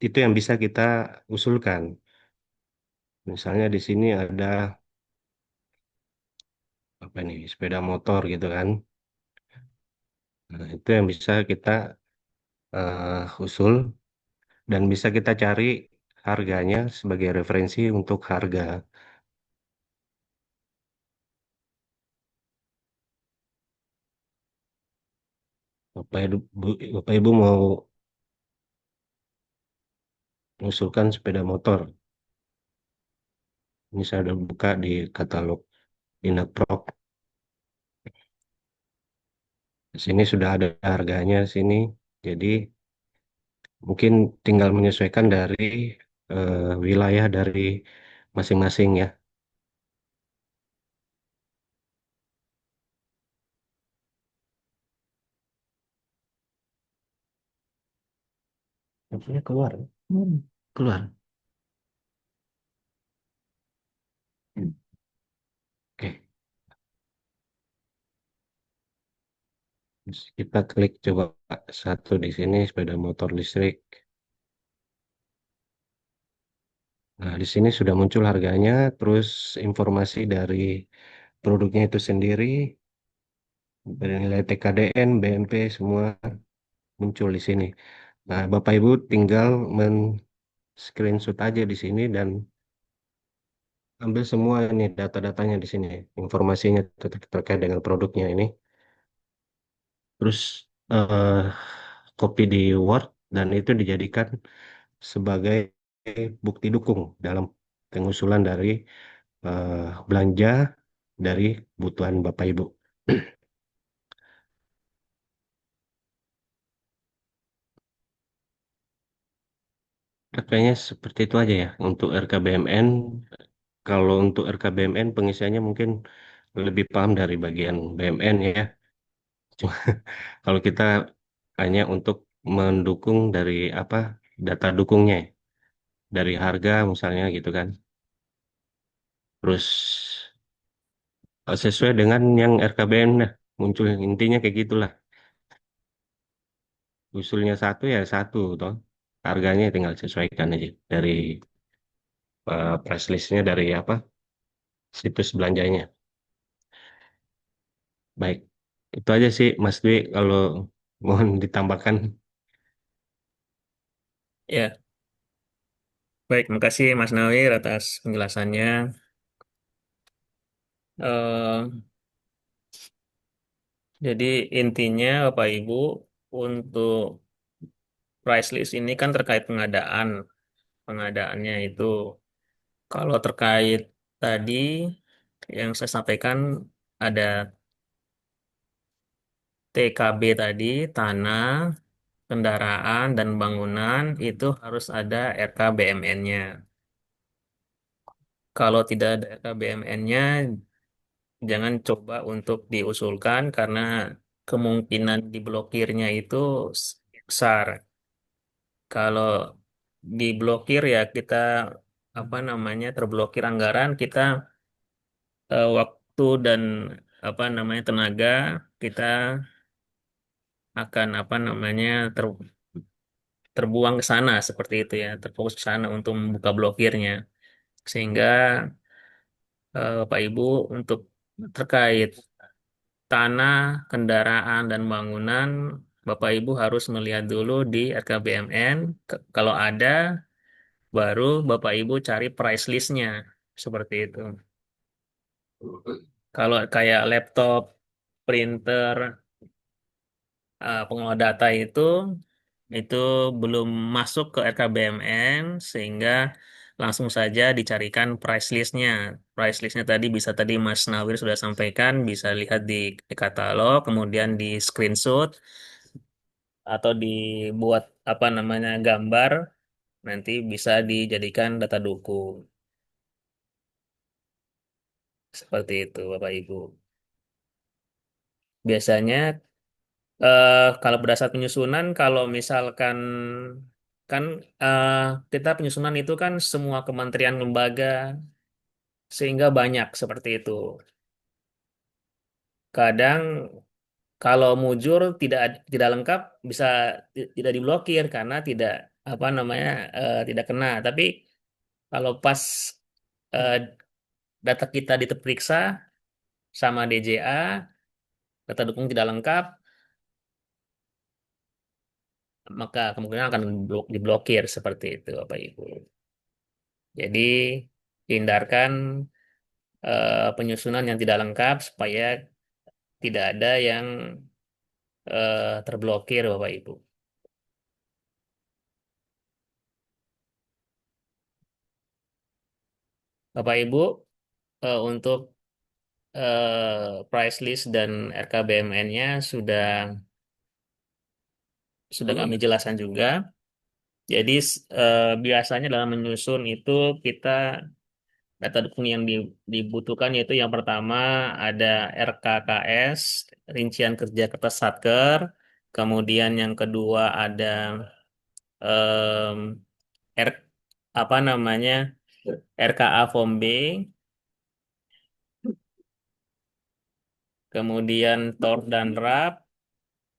itu yang bisa kita usulkan. Misalnya di sini ada apa nih sepeda motor gitu kan. Nah, itu yang bisa kita usul dan bisa kita cari harganya sebagai referensi untuk harga. Bapak Ibu mau mengusulkan sepeda motor. Ini saya udah buka di katalog Inaprok. Di sini sudah ada harganya sini. Jadi mungkin tinggal menyesuaikan dari wilayah dari masing-masing ya. Maksudnya keluar. Keluar. Oke. Terus kita klik coba satu di sini sepeda motor listrik. Nah, di sini sudah muncul harganya, terus informasi dari produknya itu sendiri, nilai TKDN, BMP semua muncul di sini. Nah, Bapak Ibu tinggal men-screenshot aja di sini dan ambil semua ini data-datanya di sini, informasinya terkait dengan produknya ini. Terus eh, copy di Word dan itu dijadikan sebagai bukti dukung dalam pengusulan dari eh, belanja dari kebutuhan Bapak Ibu. Kayaknya seperti itu aja ya untuk RKBMN. Kalau untuk RKBMN pengisiannya mungkin lebih paham dari bagian BMN ya. Cuma kalau kita hanya untuk mendukung dari apa data dukungnya ya. Dari harga misalnya gitu kan. Terus sesuai dengan yang RKBN nah, muncul intinya kayak gitulah. Usulnya satu ya satu toh. Harganya tinggal sesuaikan aja dari price listnya dari apa situs belanjanya. Baik, itu aja sih Mas Dwi kalau mohon ditambahkan. Ya, baik, makasih Mas Nawir atas penjelasannya. Eh, jadi intinya Bapak Ibu untuk price list ini kan terkait pengadaan. Pengadaannya itu kalau terkait tadi yang saya sampaikan ada TKB tadi, tanah, kendaraan, dan bangunan itu harus ada RKBMN-nya. Kalau tidak ada RKBMN-nya, jangan coba untuk diusulkan karena kemungkinan diblokirnya itu besar. Kalau diblokir ya kita apa namanya terblokir anggaran kita waktu dan apa namanya tenaga kita akan apa namanya terbuang ke sana seperti itu ya terfokus ke sana untuk membuka blokirnya sehingga Bapak Ibu untuk terkait tanah, kendaraan dan bangunan Bapak Ibu harus melihat dulu di RKBMN. Kalau ada baru Bapak Ibu cari price listnya seperti itu. Kalau kayak laptop, printer, pengolah data itu belum masuk ke RKBMN sehingga langsung saja dicarikan price listnya. Price listnya tadi bisa tadi Mas Nawir sudah sampaikan, bisa lihat di katalog, kemudian di screenshot atau dibuat apa namanya gambar, nanti bisa dijadikan data doku. Seperti itu Bapak Ibu. Biasanya kalau berdasar penyusunan, kalau misalkan kan eh, kita penyusunan itu kan semua kementerian lembaga sehingga banyak seperti itu. Kadang kalau mujur tidak lengkap bisa tidak diblokir karena tidak apa namanya tidak kena. Tapi kalau pas eh, data kita diperiksa sama DJA, data dukung tidak lengkap, maka kemungkinan akan diblokir seperti itu, Bapak Ibu. Jadi hindarkan penyusunan yang tidak lengkap supaya tidak ada yang terblokir, Bapak Ibu. Bapak Ibu, untuk price list dan RKBMN-nya sudah kami jelaskan juga. Jadi biasanya dalam menyusun itu kita data dukung yang dibutuhkan yaitu yang pertama ada RKKS, rincian kerja kertas Satker, kemudian yang kedua ada em, R, apa namanya RKA Form B, kemudian TOR dan RAP.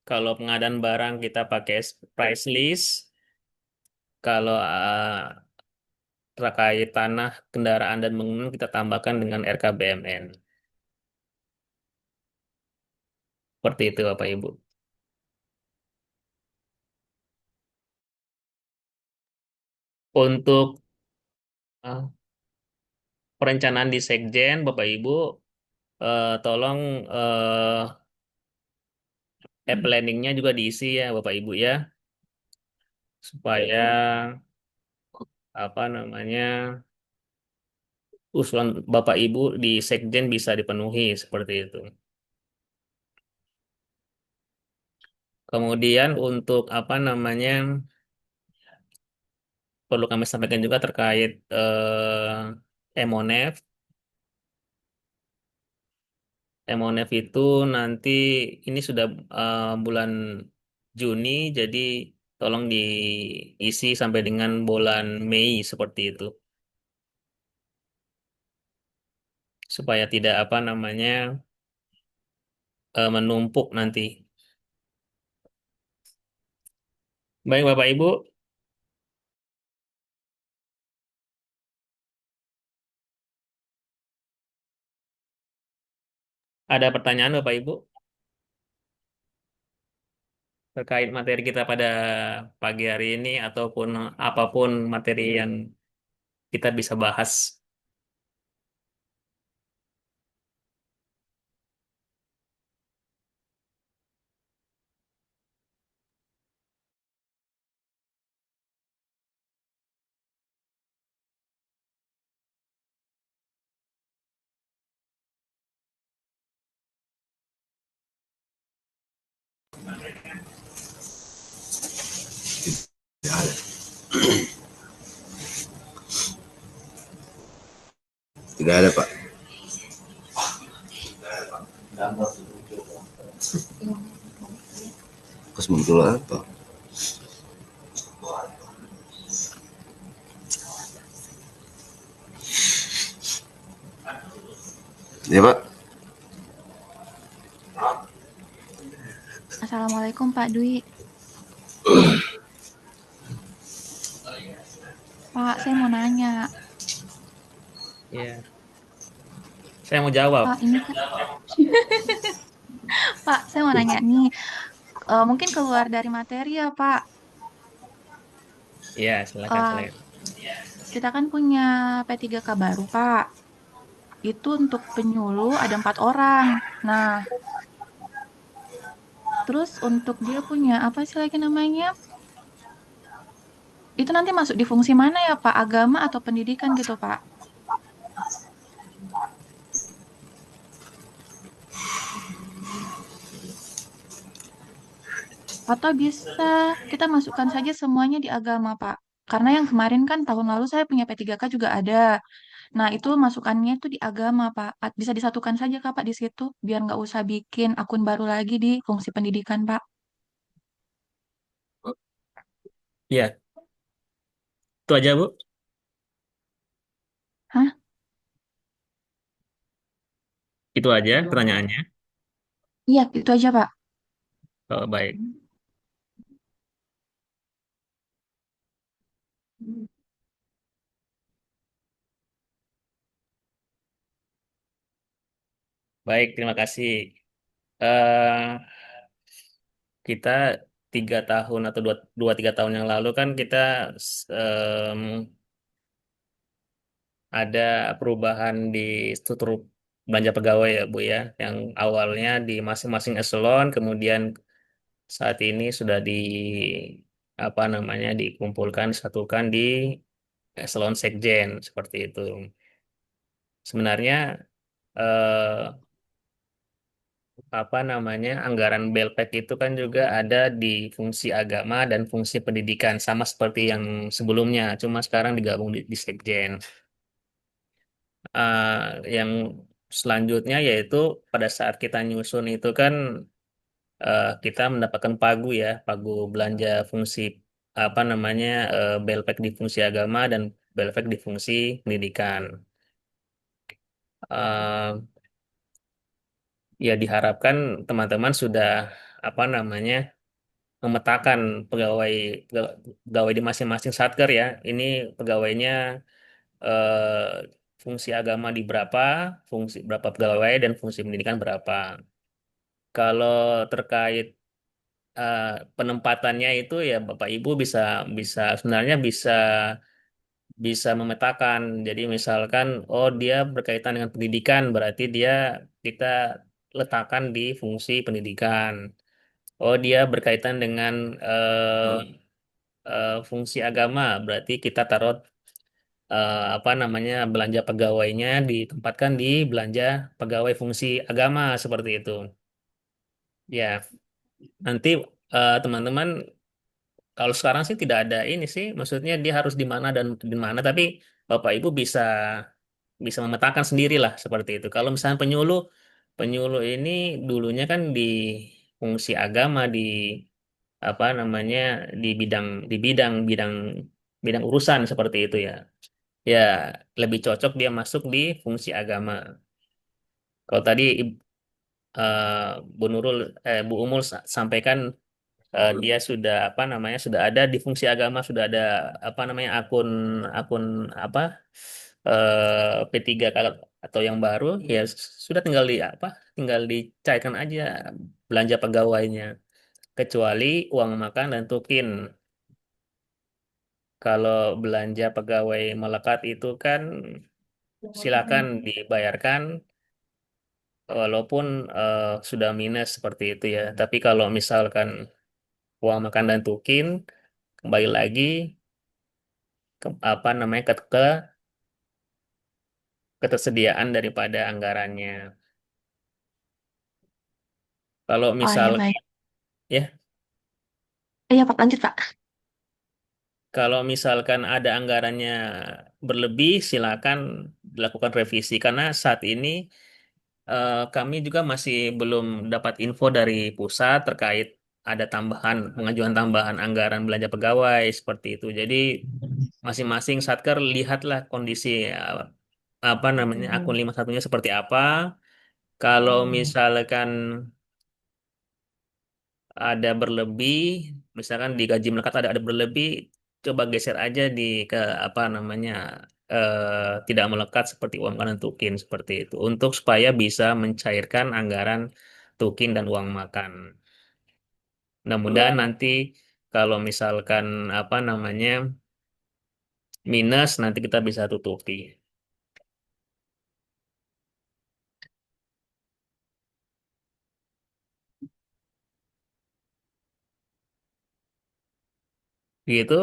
Kalau pengadaan barang kita pakai price list. Kalau terkait tanah, kendaraan dan bangunan kita tambahkan dengan RKBMN. Seperti itu Bapak Ibu. Untuk eh, perencanaan di Sekjen, Bapak Ibu, tolong planningnya juga diisi ya Bapak Ibu ya, supaya apa namanya usulan Bapak Ibu di Sekjen bisa dipenuhi seperti itu. Kemudian untuk apa namanya perlu kami sampaikan juga terkait MONEF. MONEF itu nanti ini sudah bulan Juni, jadi tolong diisi sampai dengan bulan Mei seperti itu, supaya tidak apa namanya menumpuk nanti. Baik Bapak Ibu, Ada pertanyaan Bapak Ibu terkait materi kita pada pagi hari ini ataupun apapun materi yang kita bisa bahas? Tidak ada. Tidak ada, Pak. Terus muncul apa? Ya, Pak. Assalamualaikum Pak Dwi. Pak, saya mau nanya. Ya, saya mau jawab. Pak, ini kan Pak, saya mau nanya nih. Mungkin keluar dari materi ya, Pak. Ya, silakan, Eh, silakan. kita kan punya P3K baru, Pak. Itu untuk penyuluh ada 4 orang. Nah, terus untuk dia punya apa sih lagi namanya? Itu nanti masuk di fungsi mana ya, Pak? Agama atau pendidikan gitu, Pak? Atau bisa kita masukkan saja semuanya di agama, Pak. Karena yang kemarin kan tahun lalu saya punya P3K juga ada. Nah, itu masukannya itu di agama, Pak. Bisa disatukan saja, Kak, Pak, di situ. Biar nggak usah bikin akun baru lagi di fungsi pendidikan, Pak. Ya, itu aja Bu. Hah? Itu aja pertanyaannya. Iya, itu aja, Pak. Oh, baik. Baik, terima kasih. eh Kita 3 tahun atau dua tiga tahun yang lalu kan kita em, ada perubahan di struktur belanja pegawai ya Bu ya, yang awalnya di masing-masing eselon, kemudian saat ini sudah di apa namanya dikumpulkan, disatukan di eselon sekjen seperti itu. Sebenarnya eh, apa namanya anggaran Belpek itu kan juga ada di fungsi agama dan fungsi pendidikan sama seperti yang sebelumnya, cuma sekarang digabung di sekjen. Eh, yang selanjutnya yaitu pada saat kita nyusun itu kan kita mendapatkan pagu ya, pagu belanja fungsi apa namanya Belpek di fungsi agama dan Belpek di fungsi pendidikan. Eh, Ya diharapkan teman-teman sudah apa namanya memetakan pegawai pegawai di masing-masing satker ya. Ini pegawainya fungsi agama di berapa, fungsi berapa pegawai dan fungsi pendidikan berapa. Kalau terkait eh, penempatannya itu ya Bapak Ibu bisa bisa sebenarnya bisa bisa memetakan. Jadi misalkan oh dia berkaitan dengan pendidikan berarti dia kita letakkan di fungsi pendidikan. Oh, dia berkaitan dengan fungsi agama, berarti kita taruh apa namanya belanja pegawainya ditempatkan di belanja pegawai fungsi agama seperti itu. Ya, nanti teman-teman kalau sekarang sih tidak ada ini sih, maksudnya dia harus di mana dan di mana, tapi Bapak Ibu bisa bisa memetakan sendiri lah seperti itu. Kalau misalnya penyuluh, penyuluh ini dulunya kan di fungsi agama di apa namanya di bidang bidang bidang urusan seperti itu ya. Ya lebih cocok dia masuk di fungsi agama. Kalau tadi eh, Bu Nurul Bu Umul sampaikan dia sudah apa namanya sudah ada di fungsi agama sudah ada apa namanya akun akun apa P3K atau yang baru ya sudah tinggal dicairkan aja belanja pegawainya kecuali uang makan dan tukin. Kalau belanja pegawai melekat itu kan silakan dibayarkan walaupun sudah minus seperti itu ya. Tapi kalau misalkan uang makan dan tukin kembali lagi apa namanya ke ketersediaan daripada anggarannya. Kalau Oh misal ya baik. ya, Iya Pak, lanjut Pak. kalau misalkan ada anggarannya berlebih, silakan dilakukan revisi karena saat ini kami juga masih belum dapat info dari pusat terkait ada pengajuan tambahan anggaran belanja pegawai seperti itu. Jadi masing-masing satker lihatlah kondisi apa namanya akun 51-nya seperti apa. Kalau misalkan ada berlebih, misalkan di gaji melekat ada berlebih, coba geser aja ke apa namanya tidak melekat seperti uang kanan tukin seperti itu untuk supaya bisa mencairkan anggaran tukin dan uang makan. Mudah-mudahan nanti kalau misalkan apa namanya minus nanti kita bisa tutupi. Gitu.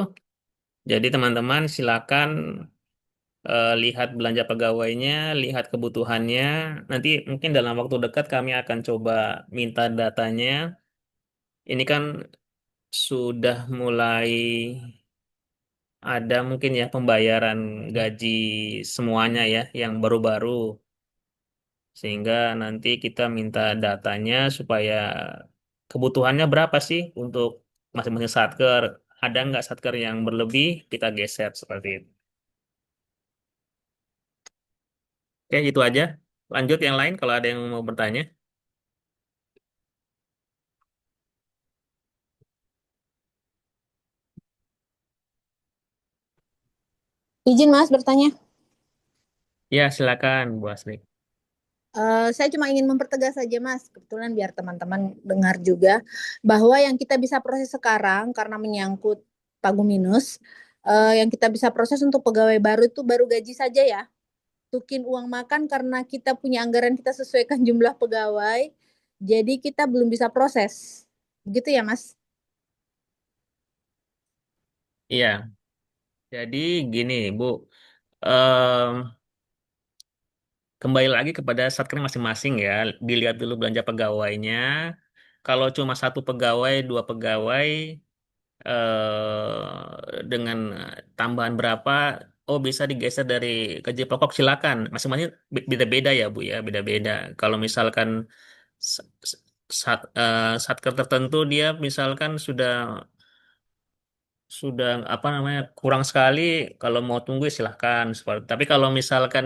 Jadi teman-teman silakan lihat belanja pegawainya, lihat kebutuhannya. Nanti mungkin dalam waktu dekat kami akan coba minta datanya. Ini kan sudah mulai ada mungkin ya pembayaran gaji semuanya ya yang baru-baru. Sehingga nanti kita minta datanya supaya kebutuhannya berapa sih untuk masing-masing satker. Ada nggak satker yang berlebih, kita geser seperti itu. Oke, itu aja. Lanjut yang lain kalau ada yang mau bertanya. Izin Mas bertanya. Ya, silakan, Bu Asri. Saya cuma ingin mempertegas saja Mas, kebetulan biar teman-teman dengar juga bahwa yang kita bisa proses sekarang karena menyangkut pagu minus, yang kita bisa proses untuk pegawai baru itu baru gaji saja ya. Tukin uang makan karena kita punya anggaran kita sesuaikan jumlah pegawai, jadi kita belum bisa proses. Begitu ya Mas? Iya, jadi gini, Bu. Em, Kembali lagi kepada satker masing-masing ya. Dilihat dulu belanja pegawainya. Kalau cuma satu pegawai, dua pegawai, dengan tambahan berapa, oh bisa digeser dari gaji pokok silakan. Masing-masing beda-beda ya Bu ya, beda-beda. Kalau misalkan s- s- satker tertentu dia misalkan sudah apa namanya kurang sekali, kalau mau tunggu ya silahkan. Tapi kalau misalkan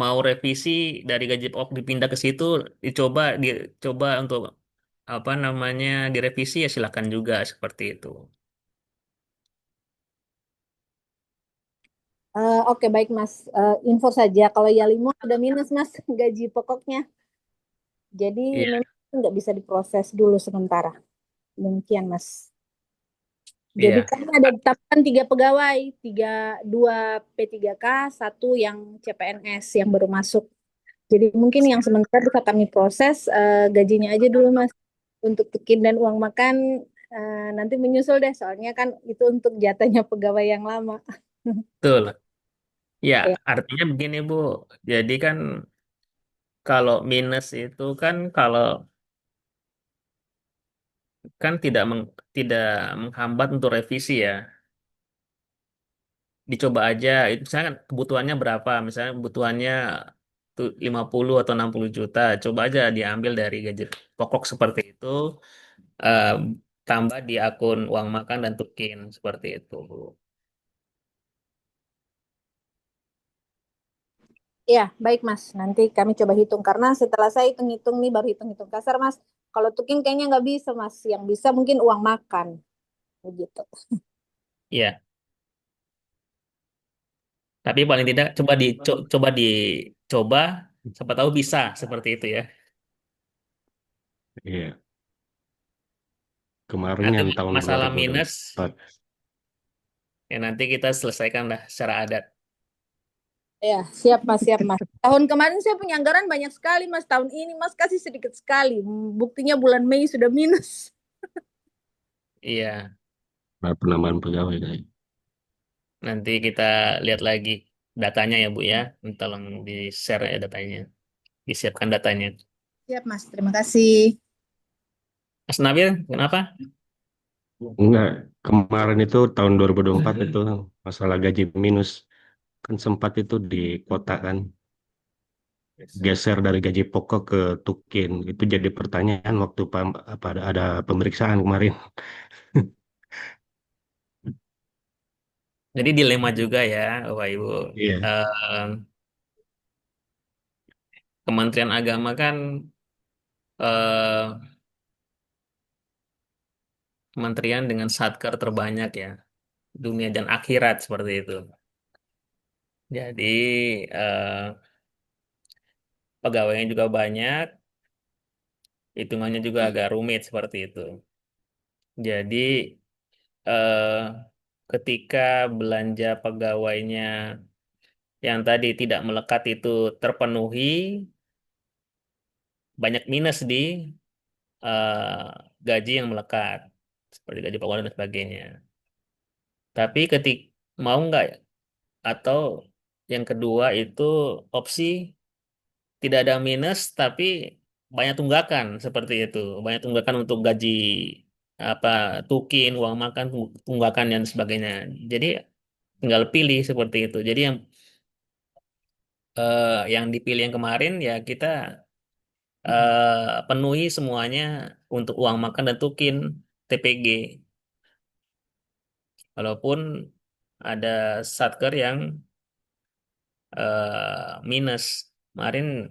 mau revisi dari gaji pokok dipindah ke situ, dicoba untuk apa namanya direvisi ya silahkan juga seperti itu. Oke baik Mas. Info saja kalau Yalimo sudah minus Mas gaji pokoknya, jadi Iya, memang nggak bisa diproses dulu sementara. Demikian Mas. Jadi iya, kami ada tambahan 3 pegawai, dua P3K, satu yang CPNS yang baru masuk. Jadi mungkin yang sementara bisa kami proses gajinya aja dulu Mas. Untuk tukin dan uang makan nanti menyusul deh, soalnya kan itu untuk jatahnya pegawai yang lama. betul. Ya, Ya. artinya begini Bu. Jadi kan kalau minus itu kan kalau kan tidak menghambat untuk revisi ya. Dicoba aja itu misalnya kan kebutuhannya berapa, misalnya kebutuhannya tuh 50 atau 60 juta, coba aja diambil dari gaji pokok seperti itu, eh, tambah di akun uang makan dan tukin seperti itu. Ya, baik Mas. Nanti kami coba hitung karena setelah saya hitung-hitung nih baru hitung-hitung kasar Mas. Kalau tuking kayaknya nggak bisa Mas. Yang bisa mungkin uang makan begitu. Iya, tapi paling tidak coba coba, siapa tahu bisa seperti itu ya. Iya. Kemarin Nanti yang tahun masalah minus 2024. ya nanti kita selesaikan lah secara adat. Ya, siap Mas, siap Mas. Tahun kemarin saya punya anggaran banyak sekali Mas. Tahun ini Mas kasih sedikit sekali. Buktinya bulan Mei sudah minus. Iya, Penambahan pegawai kayak. nanti kita lihat lagi datanya ya Bu ya. Tolong di-share ya datanya, disiapkan datanya. Siap Mas, terima kasih. Mas Nabil, kenapa? Enggak, kemarin itu tahun 2024 itu masalah gaji minus kan sempat itu di kota kan geser dari gaji pokok ke tukin. Itu jadi pertanyaan waktu apa ada pemeriksaan kemarin. Jadi dilema juga ya, Bapak Ibu. Iya. Eh, Kementerian Agama kan eh, kementerian dengan satker terbanyak ya, dunia dan akhirat seperti itu. Jadi eh, pegawainya juga banyak, hitungannya juga agak rumit seperti itu. Jadi eh, ketika belanja pegawainya yang tadi tidak melekat itu terpenuhi, banyak minus di gaji yang melekat, seperti gaji pokok dan sebagainya. Tapi mau nggak ya? Atau yang kedua itu opsi tidak ada minus tapi banyak tunggakan seperti itu, banyak tunggakan untuk gaji apa tukin, uang makan, tunggakan dan sebagainya. Jadi tinggal pilih seperti itu. Jadi yang dipilih yang kemarin ya kita penuhi semuanya untuk uang makan dan tukin TPG. Walaupun ada satker yang minus. Kemarin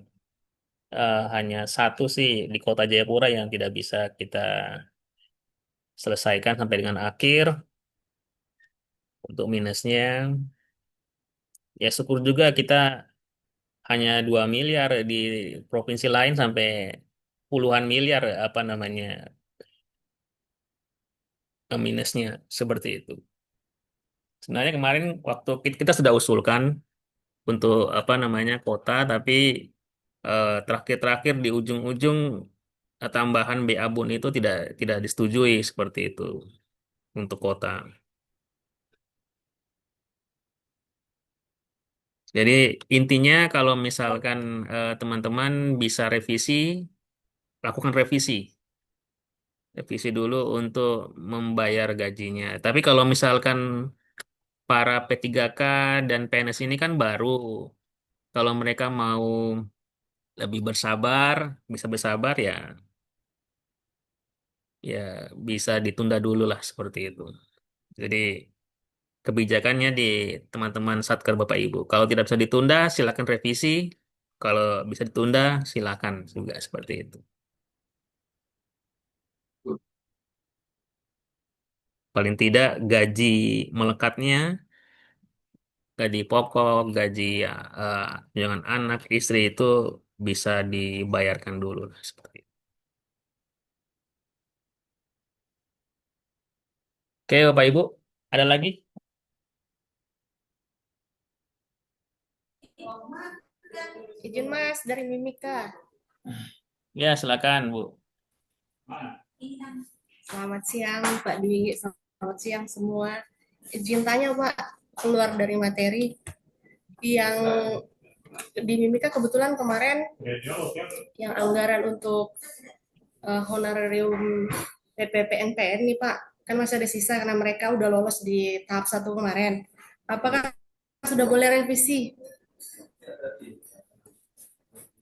hanya satu sih di Kota Jayapura yang tidak bisa kita selesaikan sampai dengan akhir untuk minusnya. Ya syukur juga kita hanya 2 miliar di provinsi lain sampai puluhan miliar apa namanya minusnya seperti itu. Sebenarnya kemarin waktu kita sudah usulkan untuk apa namanya kota, tapi terakhir-terakhir di ujung-ujung tambahan BA Bun itu tidak disetujui seperti itu untuk kota. Jadi intinya kalau misalkan teman-teman bisa revisi, lakukan revisi. Revisi dulu untuk membayar gajinya. Tapi kalau misalkan para P3K dan PNS ini kan baru, kalau mereka mau lebih bersabar, bisa bersabar ya bisa ditunda dulu lah seperti itu. Jadi kebijakannya di teman-teman Satker Bapak Ibu. Kalau tidak bisa ditunda, silakan revisi. Kalau bisa ditunda, silakan juga seperti itu. Paling tidak gaji melekatnya, gaji pokok, gaji tunjangan anak, istri itu bisa dibayarkan dulu lah, seperti itu. Oke, Bapak Ibu, ada lagi? Izin Mas dari Mimika. Ya, silakan, Bu. Selamat siang Pak Dwi, selamat siang semua. Izin tanya Pak, keluar dari materi yang di Mimika kebetulan kemarin yang anggaran untuk honorarium PPPNPN nih Pak, kan masih ada sisa karena mereka udah lolos di tahap 1 kemarin. Apakah sudah boleh revisi?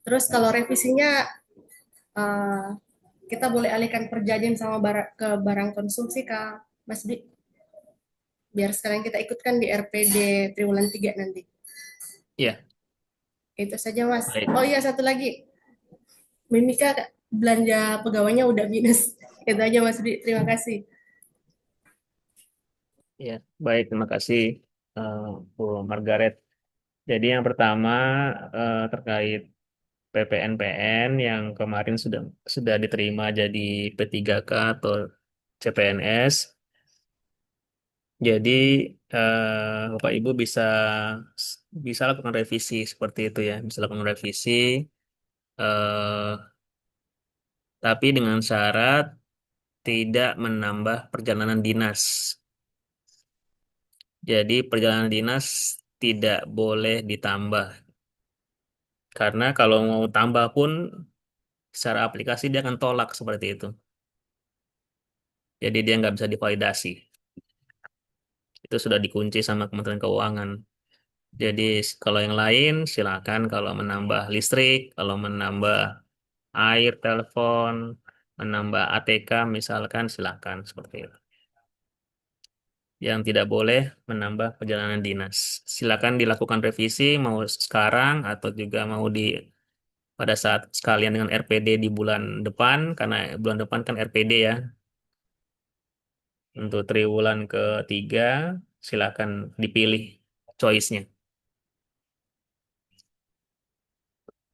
Terus kalau revisinya kita boleh alihkan perjanjian sama ke barang konsumsi Kak Mas Di. Biar sekarang kita ikutkan di RPD triwulan 3 nanti. Iya, Itu saja Mas. baik. Oh iya satu lagi. Mimika belanja pegawainya udah minus. Itu aja Mas Di. Terima kasih. Ya, baik. Terima kasih, Bu Margaret. Jadi yang pertama terkait PPNPN yang kemarin sudah diterima jadi P3K atau CPNS. Jadi Bapak Ibu bisa lakukan revisi seperti itu ya, bisa lakukan revisi, eh, tapi dengan syarat tidak menambah perjalanan dinas. Jadi perjalanan dinas tidak boleh ditambah, karena kalau mau tambah pun secara aplikasi dia akan tolak seperti itu. Jadi dia nggak bisa divalidasi. Itu sudah dikunci sama Kementerian Keuangan. Jadi kalau yang lain silakan kalau menambah listrik, kalau menambah air, telepon, menambah ATK misalkan silakan seperti itu. Yang tidak boleh menambah perjalanan dinas. Silakan dilakukan revisi mau sekarang atau juga mau pada saat sekalian dengan RPD di bulan depan karena bulan depan kan RPD ya. Untuk triwulan ketiga silakan dipilih choice-nya.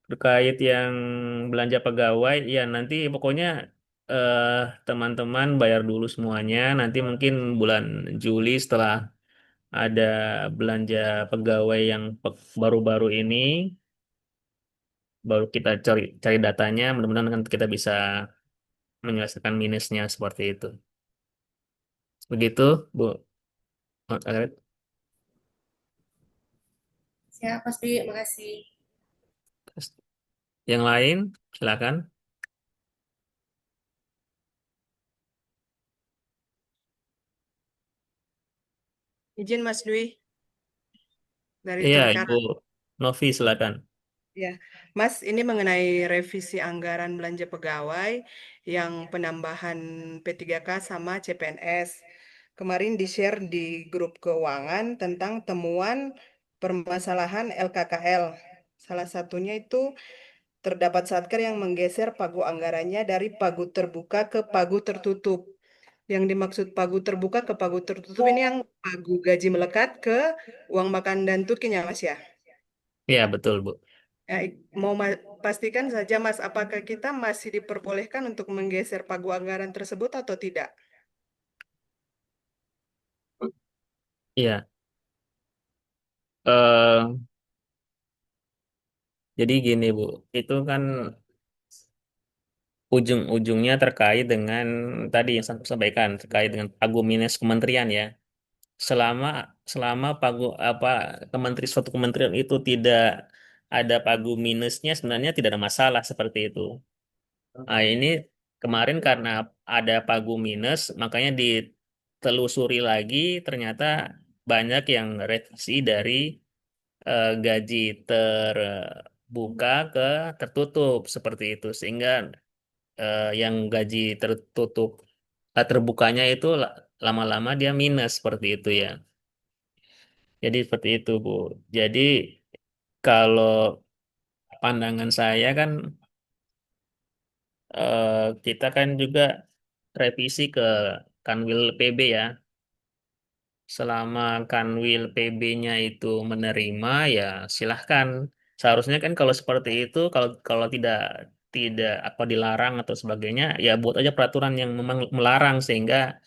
Terkait yang belanja pegawai, ya nanti pokoknya eh, teman-teman bayar dulu semuanya. Nanti mungkin bulan Juli setelah ada belanja pegawai yang baru-baru ini, baru kita cari cari datanya. Mudah-mudahan kan kita bisa menyelesaikan minusnya seperti itu. Begitu, Bu. Margaret. Siap, pasti. Makasih. Yang lain, silakan. Izin Mas Dwi dari Iya, Tolikara. Ibu Novi, silakan. Ya, Mas, ini mengenai revisi anggaran belanja pegawai yang penambahan P3K sama CPNS. Kemarin di-share di grup keuangan tentang temuan permasalahan LKKL. Salah satunya itu terdapat satker yang menggeser pagu anggarannya dari pagu terbuka ke pagu tertutup. Yang dimaksud pagu terbuka ke pagu tertutup ini yang pagu gaji melekat ke uang makan dan tukin ya Mas ya. Iya, betul, Bu. Ya, mau pastikan saja Mas, apakah kita masih diperbolehkan untuk menggeser pagu anggaran tersebut atau tidak? Iya. eh jadi gini, Bu. Itu kan ujung-ujungnya terkait dengan tadi yang saya sampaikan terkait dengan pagu minus kementerian ya. Selama selama suatu kementerian itu tidak ada pagu minusnya sebenarnya tidak ada masalah seperti itu. Nah, ini kemarin karena ada pagu minus makanya ditelusuri lagi ternyata banyak yang revisi dari gaji terbuka ke tertutup seperti itu sehingga yang gaji terbukanya itu lama-lama dia minus seperti itu ya. Jadi seperti itu Bu. Jadi kalau pandangan saya kan kita kan juga revisi ke Kanwil PB ya. Selama Kanwil PB-nya itu menerima ya silahkan. Seharusnya kan kalau seperti itu kalau kalau tidak tidak apa dilarang atau sebagainya ya buat aja peraturan yang memang melarang sehingga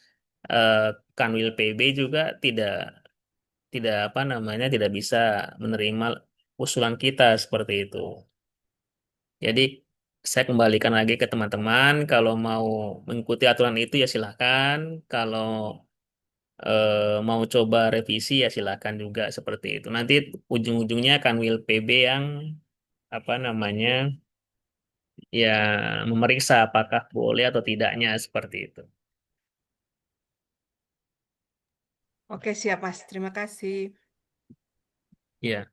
eh, Kanwil PB juga tidak tidak apa namanya tidak bisa menerima usulan kita seperti itu. Jadi saya kembalikan lagi ke teman-teman kalau mau mengikuti aturan itu ya silahkan. Kalau mau coba revisi ya silakan juga seperti itu. Nanti ujung-ujungnya kan Will PB yang apa namanya ya memeriksa apakah boleh atau tidaknya seperti itu. Oke, siap Mas. Terima kasih. Ya.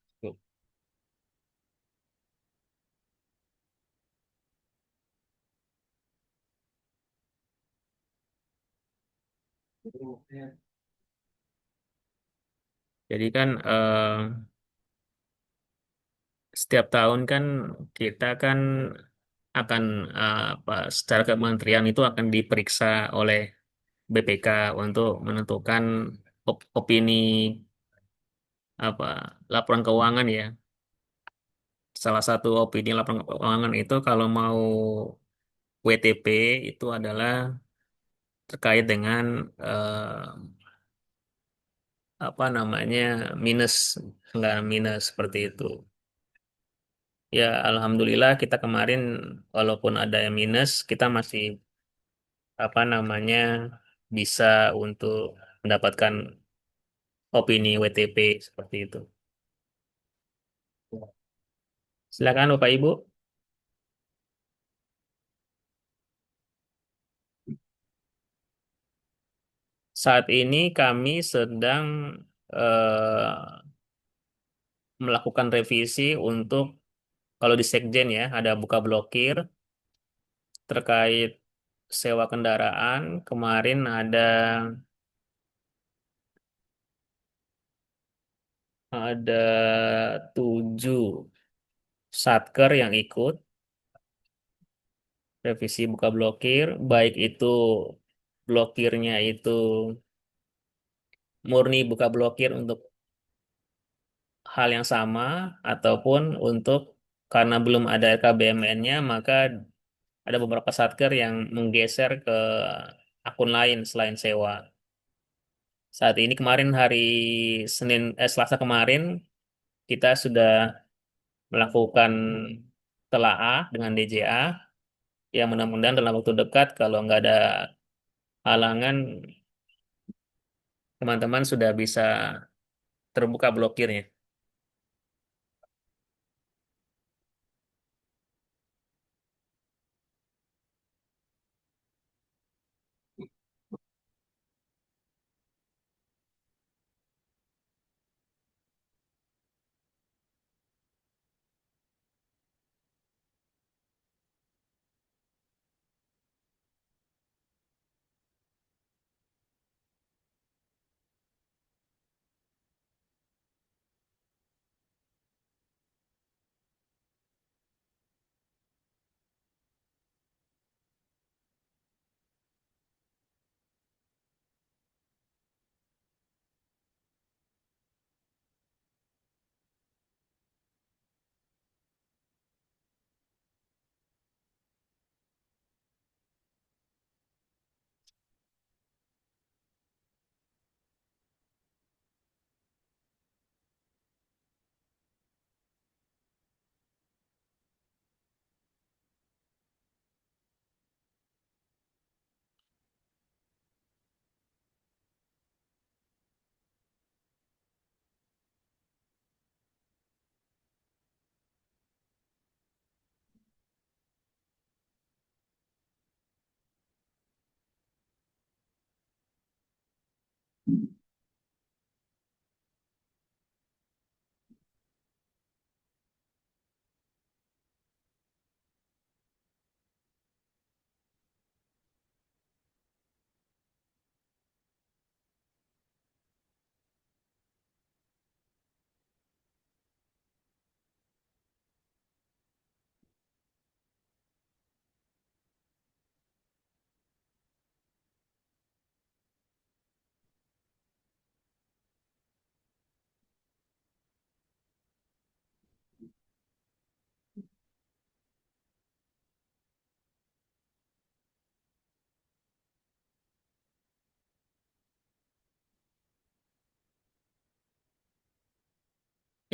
Jadi kan setiap tahun kan kita kan akan secara kementerian itu akan diperiksa oleh BPK untuk menentukan opini apa laporan keuangan ya. Salah satu opini laporan keuangan itu kalau mau WTP itu adalah terkait dengan apa namanya minus, nggak minus seperti itu. Ya, alhamdulillah kita kemarin walaupun ada yang minus, kita masih apa namanya bisa untuk mendapatkan opini WTP seperti itu. Silakan Bapak Ibu. Saat ini kami sedang eh, melakukan revisi untuk kalau di Sekjen ya ada buka blokir terkait sewa kendaraan. Kemarin ada 7 satker yang ikut revisi buka blokir, baik itu blokirnya itu murni buka blokir untuk hal yang sama ataupun untuk karena belum ada RKBMN-nya maka ada beberapa satker yang menggeser ke akun lain selain sewa. Saat ini kemarin Selasa kemarin kita sudah melakukan telaah dengan DJA yang mudah-mudahan dalam waktu dekat kalau nggak ada halangan teman-teman sudah bisa terbuka blokirnya.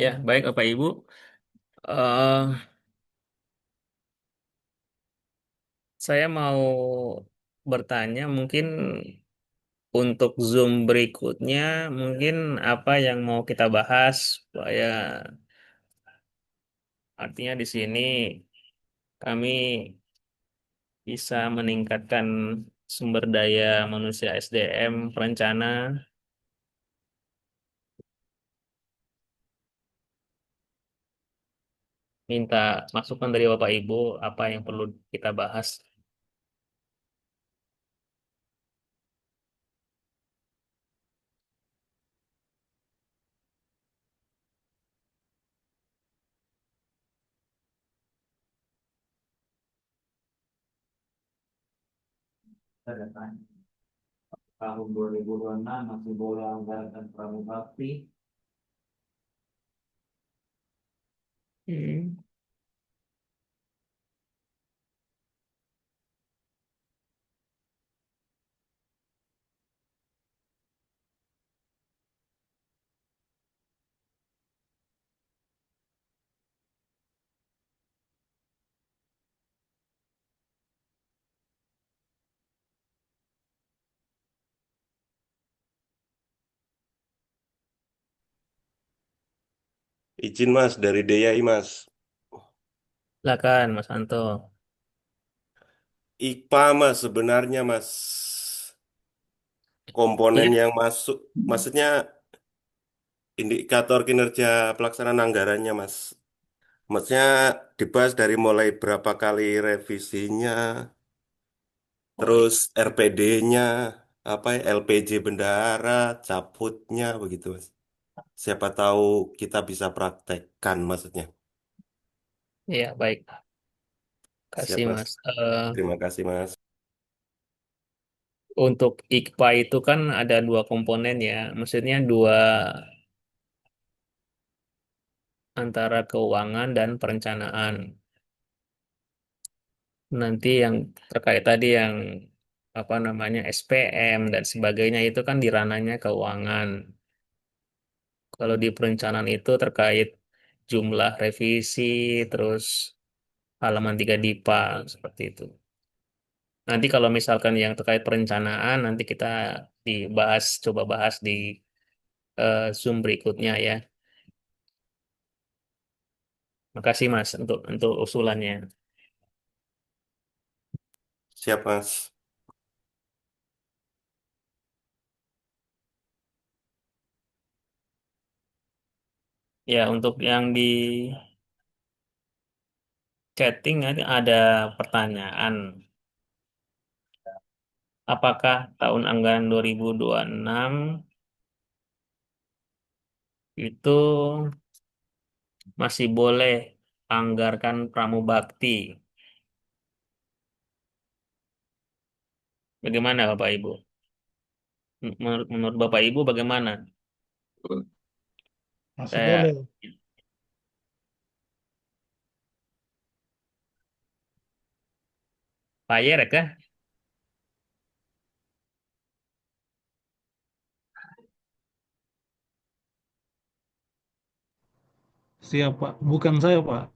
Ya, baik Bapak Ibu. Eh, saya mau bertanya mungkin untuk Zoom berikutnya mungkin apa yang mau kita bahas supaya artinya di sini kami bisa meningkatkan sumber daya manusia SDM perencana, minta masukan dari Bapak Ibu apa yang perlu kita bahas. Tahun 2026 masih boleh anggaran pramu bakti Hmm. Izin Mas, dari DIY Mas. Silakan Mas Anto. IPA Mas sebenarnya Mas. Komponen Iya. yang masuk, maksudnya indikator kinerja pelaksanaan anggarannya Mas. Maksudnya dibahas dari mulai berapa kali revisinya, Oh iya. terus RPD-nya, apa ya, LPJ bendahara, caputnya begitu Mas. Siapa tahu kita bisa praktekkan maksudnya. Iya, baik. Siap Kasih Mas. Mas. Terima kasih Mas. Untuk IKPA itu kan ada dua komponen ya. Maksudnya dua antara keuangan dan perencanaan. Nanti yang terkait tadi yang apa namanya SPM dan sebagainya itu kan di ranahnya keuangan. Kalau di perencanaan itu terkait jumlah revisi, terus halaman 3 DIPA seperti itu. Nanti kalau misalkan yang terkait perencanaan nanti kita dibahas, coba bahas di Zoom berikutnya ya. Makasih Mas untuk usulannya. Siap Mas. Ya, untuk yang di chatting nanti ada pertanyaan. Apakah tahun anggaran 2026 itu masih boleh anggarkan pramubakti? Bagaimana Bapak Ibu? Menurut Bapak Ibu bagaimana? Masih boleh. Saya Pak Yerek kah? Siap, Pak. Bukan saya, Pak.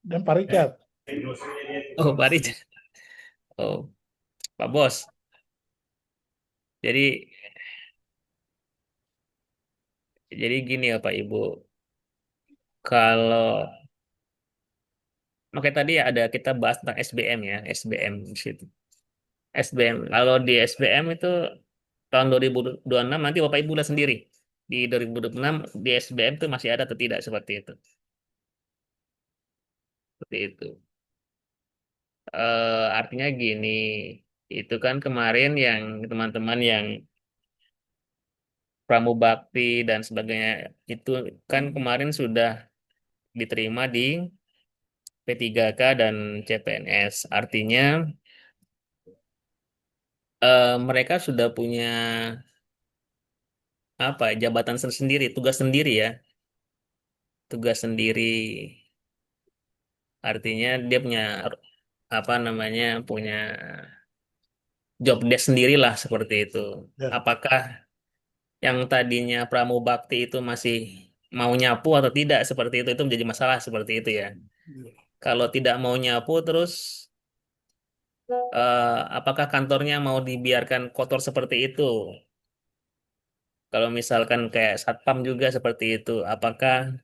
Dan Pak Richard. Oh, Pak Rich. Oh, Pak Bos. Jadi jadi gini ya Pak Ibu. Kalau makanya tadi ada kita bahas tentang SBM ya, SBM di situ. SBM. Kalau di SBM itu tahun 2026 nanti Bapak Ibu lihat sendiri. Di 2026 di SBM itu masih ada atau tidak seperti itu. Seperti itu. Artinya gini, itu kan kemarin yang teman-teman yang Pramubakti dan sebagainya itu kan kemarin sudah diterima di P3K dan CPNS. Artinya mereka sudah punya apa ya, jabatan sendiri, tugas sendiri ya, tugas sendiri. Artinya dia punya apa namanya, punya job desk sendiri lah seperti itu. Ya. Apakah yang tadinya Pramubakti itu masih mau nyapu atau tidak seperti itu menjadi masalah seperti itu ya. Kalau tidak mau nyapu terus apakah kantornya mau dibiarkan kotor seperti itu? Kalau misalkan kayak satpam juga seperti itu, apakah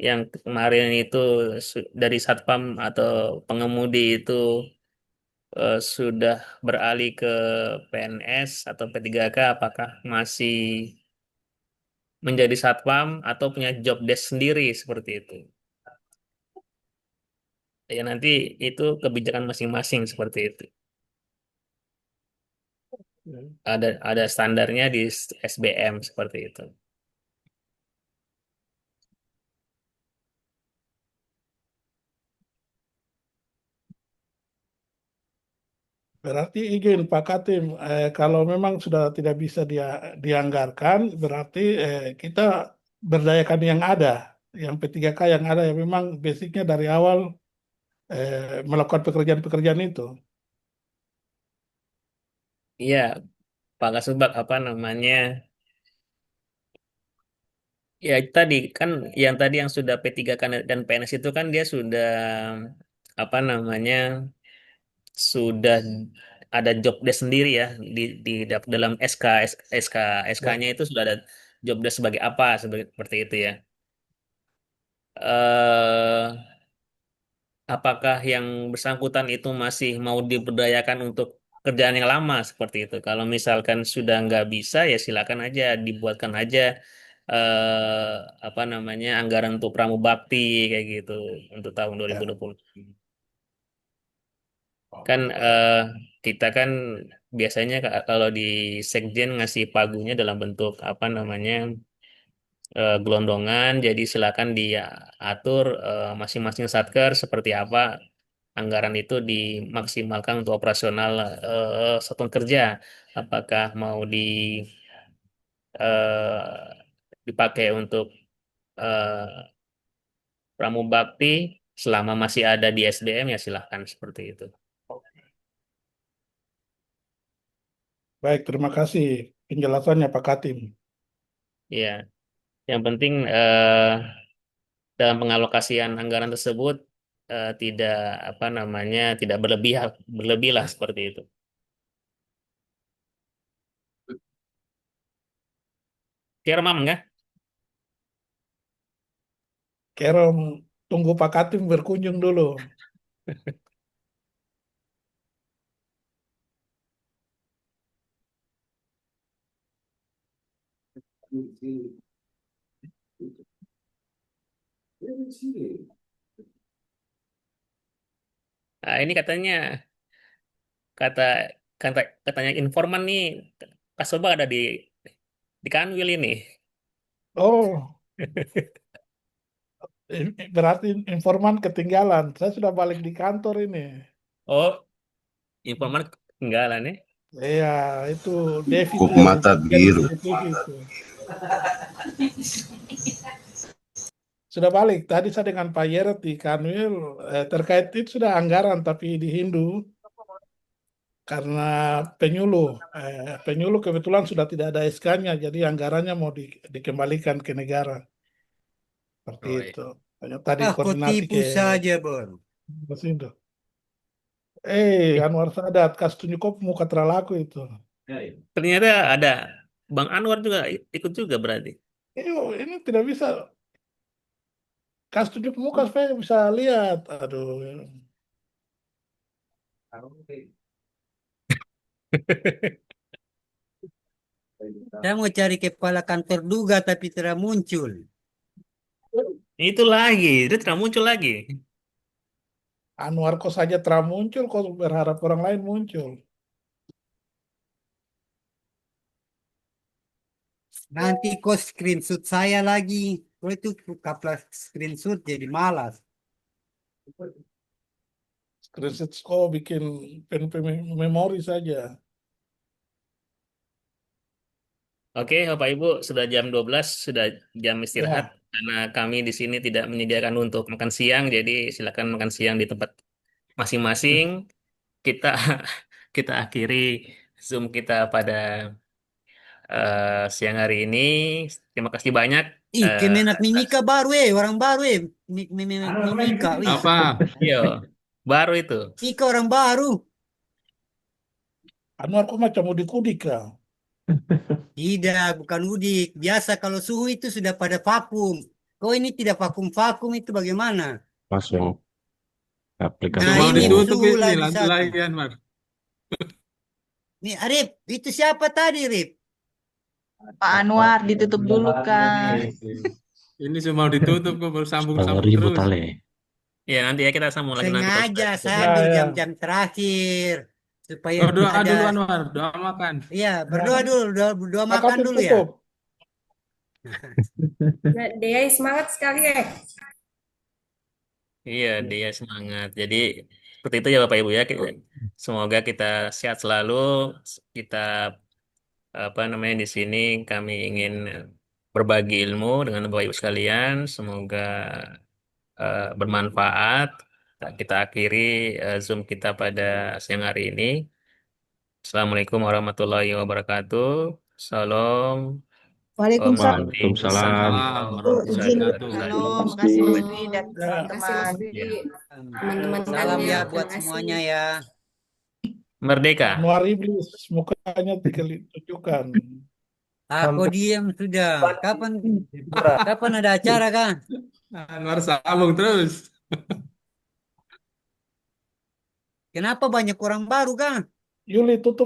yang kemarin itu dari satpam atau pengemudi itu sudah beralih ke PNS atau P3K, apakah masih menjadi satpam atau punya job desk sendiri seperti itu? Ya nanti itu kebijakan masing-masing seperti itu. Ada standarnya di SBM seperti itu. Berarti izin Pak Katim, kalau memang sudah tidak bisa dianggarkan, berarti kita berdayakan yang ada, yang P3K yang ada yang memang basicnya dari awal melakukan pekerjaan-pekerjaan itu. Iya, Pak Kasubag apa namanya? Ya itu tadi kan yang tadi yang sudah P3K dan PNS itu kan dia sudah apa namanya? Sudah ada job desk sendiri ya dalam SK Ya. SK-nya itu sudah ada job desk sebagai apa seperti itu ya. eh Apakah yang bersangkutan itu masih mau diberdayakan untuk kerjaan yang lama seperti itu? Kalau misalkan sudah nggak bisa ya silakan aja dibuatkan aja apa namanya anggaran untuk pramubakti kayak gitu untuk tahun Ya. 2020. Kan kita kan biasanya kalau di Sekjen ngasih pagunya dalam bentuk apa namanya gelondongan, jadi silakan diatur masing-masing satker seperti apa anggaran itu dimaksimalkan untuk operasional satuan kerja. Apakah mau dipakai untuk eh, pramubakti selama masih ada di SDM ya silahkan seperti itu. Baik, terima kasih penjelasannya Pak Katim. Ya, yang penting dalam pengalokasian anggaran tersebut tidak apa namanya tidak berlebih lah seperti itu. Firman nggak? Kerom, tunggu Pak Katim berkunjung dulu. Nah, ini kata katanya informan nih Kasoba ada di Kanwil ini. Oh, berarti informan ketinggalan. Saya sudah balik di kantor ini. Oh, informan ketinggalan ya. Iya, itu Devi Kuk itu yang mata jadi biru. CCTV itu. Sudah balik. Tadi saya dengan Pak Yeret di Kanwil terkait itu sudah anggaran tapi di Hindu karena penyuluh. Penyuluh kebetulan sudah tidak ada SK-nya, jadi anggarannya mau dikembalikan ke negara. Seperti Oh, iya. itu. Hanya tadi Ah, kau koordinasi tipu ke saja, Bon. Mas Indo. Anwar Sadat, kas tunjuk kok muka terlaku itu. Ternyata ada Bang Anwar juga ikut juga berarti. Ini tidak bisa. Kas tunjuk muka supaya bisa lihat. Aduh. Saya mau cari kepala kantor Duga tapi tidak muncul. Itu lagi, dia tidak muncul lagi. Anwar kok saja terang muncul, kok berharap orang lain muncul. Nanti kau screenshot saya lagi. Kau itu kapal screenshot jadi malas. Screenshot kok bikin memori saja. Oke, Bapak Ibu, sudah jam 12, sudah jam istirahat. Ya, Karena kami di sini tidak menyediakan untuk makan siang, jadi silakan makan siang di tempat masing-masing. Kita kita akhiri Zoom kita pada siang hari ini. Terima kasih banyak. Ih, Kemenak Atas Mimika baru orang baru Mimika, wih. Apa? Iya, baru itu. Mika orang baru. Anwar kok macam udik-udik ya. Tidak, bukan udik. Biasa kalau suhu itu sudah pada vakum. Kau ini tidak vakum-vakum itu bagaimana? Mas yang aplikasi Nah, Udah mau ini itu. ditutup suhu ini lagi lantai satu. lagi Anwar. Nih, Arif, itu siapa tadi, Arif? Pak Anwar ditutup dulu kan. Ini semua mau ditutup kok baru sambung-sambung Ribut terus. ale. Ya, nanti ya kita sambung lagi nanti kalau Sengaja sudah. saya Ya, ambil ya. jam-jam terakhir supaya Oh, doa ada. dulu Anwar, doa makan. Iya, berdoa dulu, doa Pak makan Katim dulu ya. tutup. Nah, Dea semangat sekali ya. Iya, dia semangat. Jadi seperti itu ya Bapak Ibu ya. Semoga kita sehat selalu. Kita apa namanya di sini kami ingin berbagi ilmu dengan Bapak Ibu sekalian. Semoga bermanfaat. Kita akhiri Zoom kita pada siang hari ini. Assalamualaikum warahmatullahi wabarakatuh. Salam. Om Waalaikumsalam. Santi. Waalaikumsalam. Izin Shalom, makasih Mas Dwi dan Ya. Kasih Mas teman-teman. Dwi, Ya. teman-teman Salam kalian. ya Terima buat kasih. semuanya ya. Merdeka. Anwar Iblis, mukanya ditunjukkan. Aku diam sudah. Kapan ada acara kan? Anwar sambung terus. Kenapa banyak orang baru kan? Yuli tutup.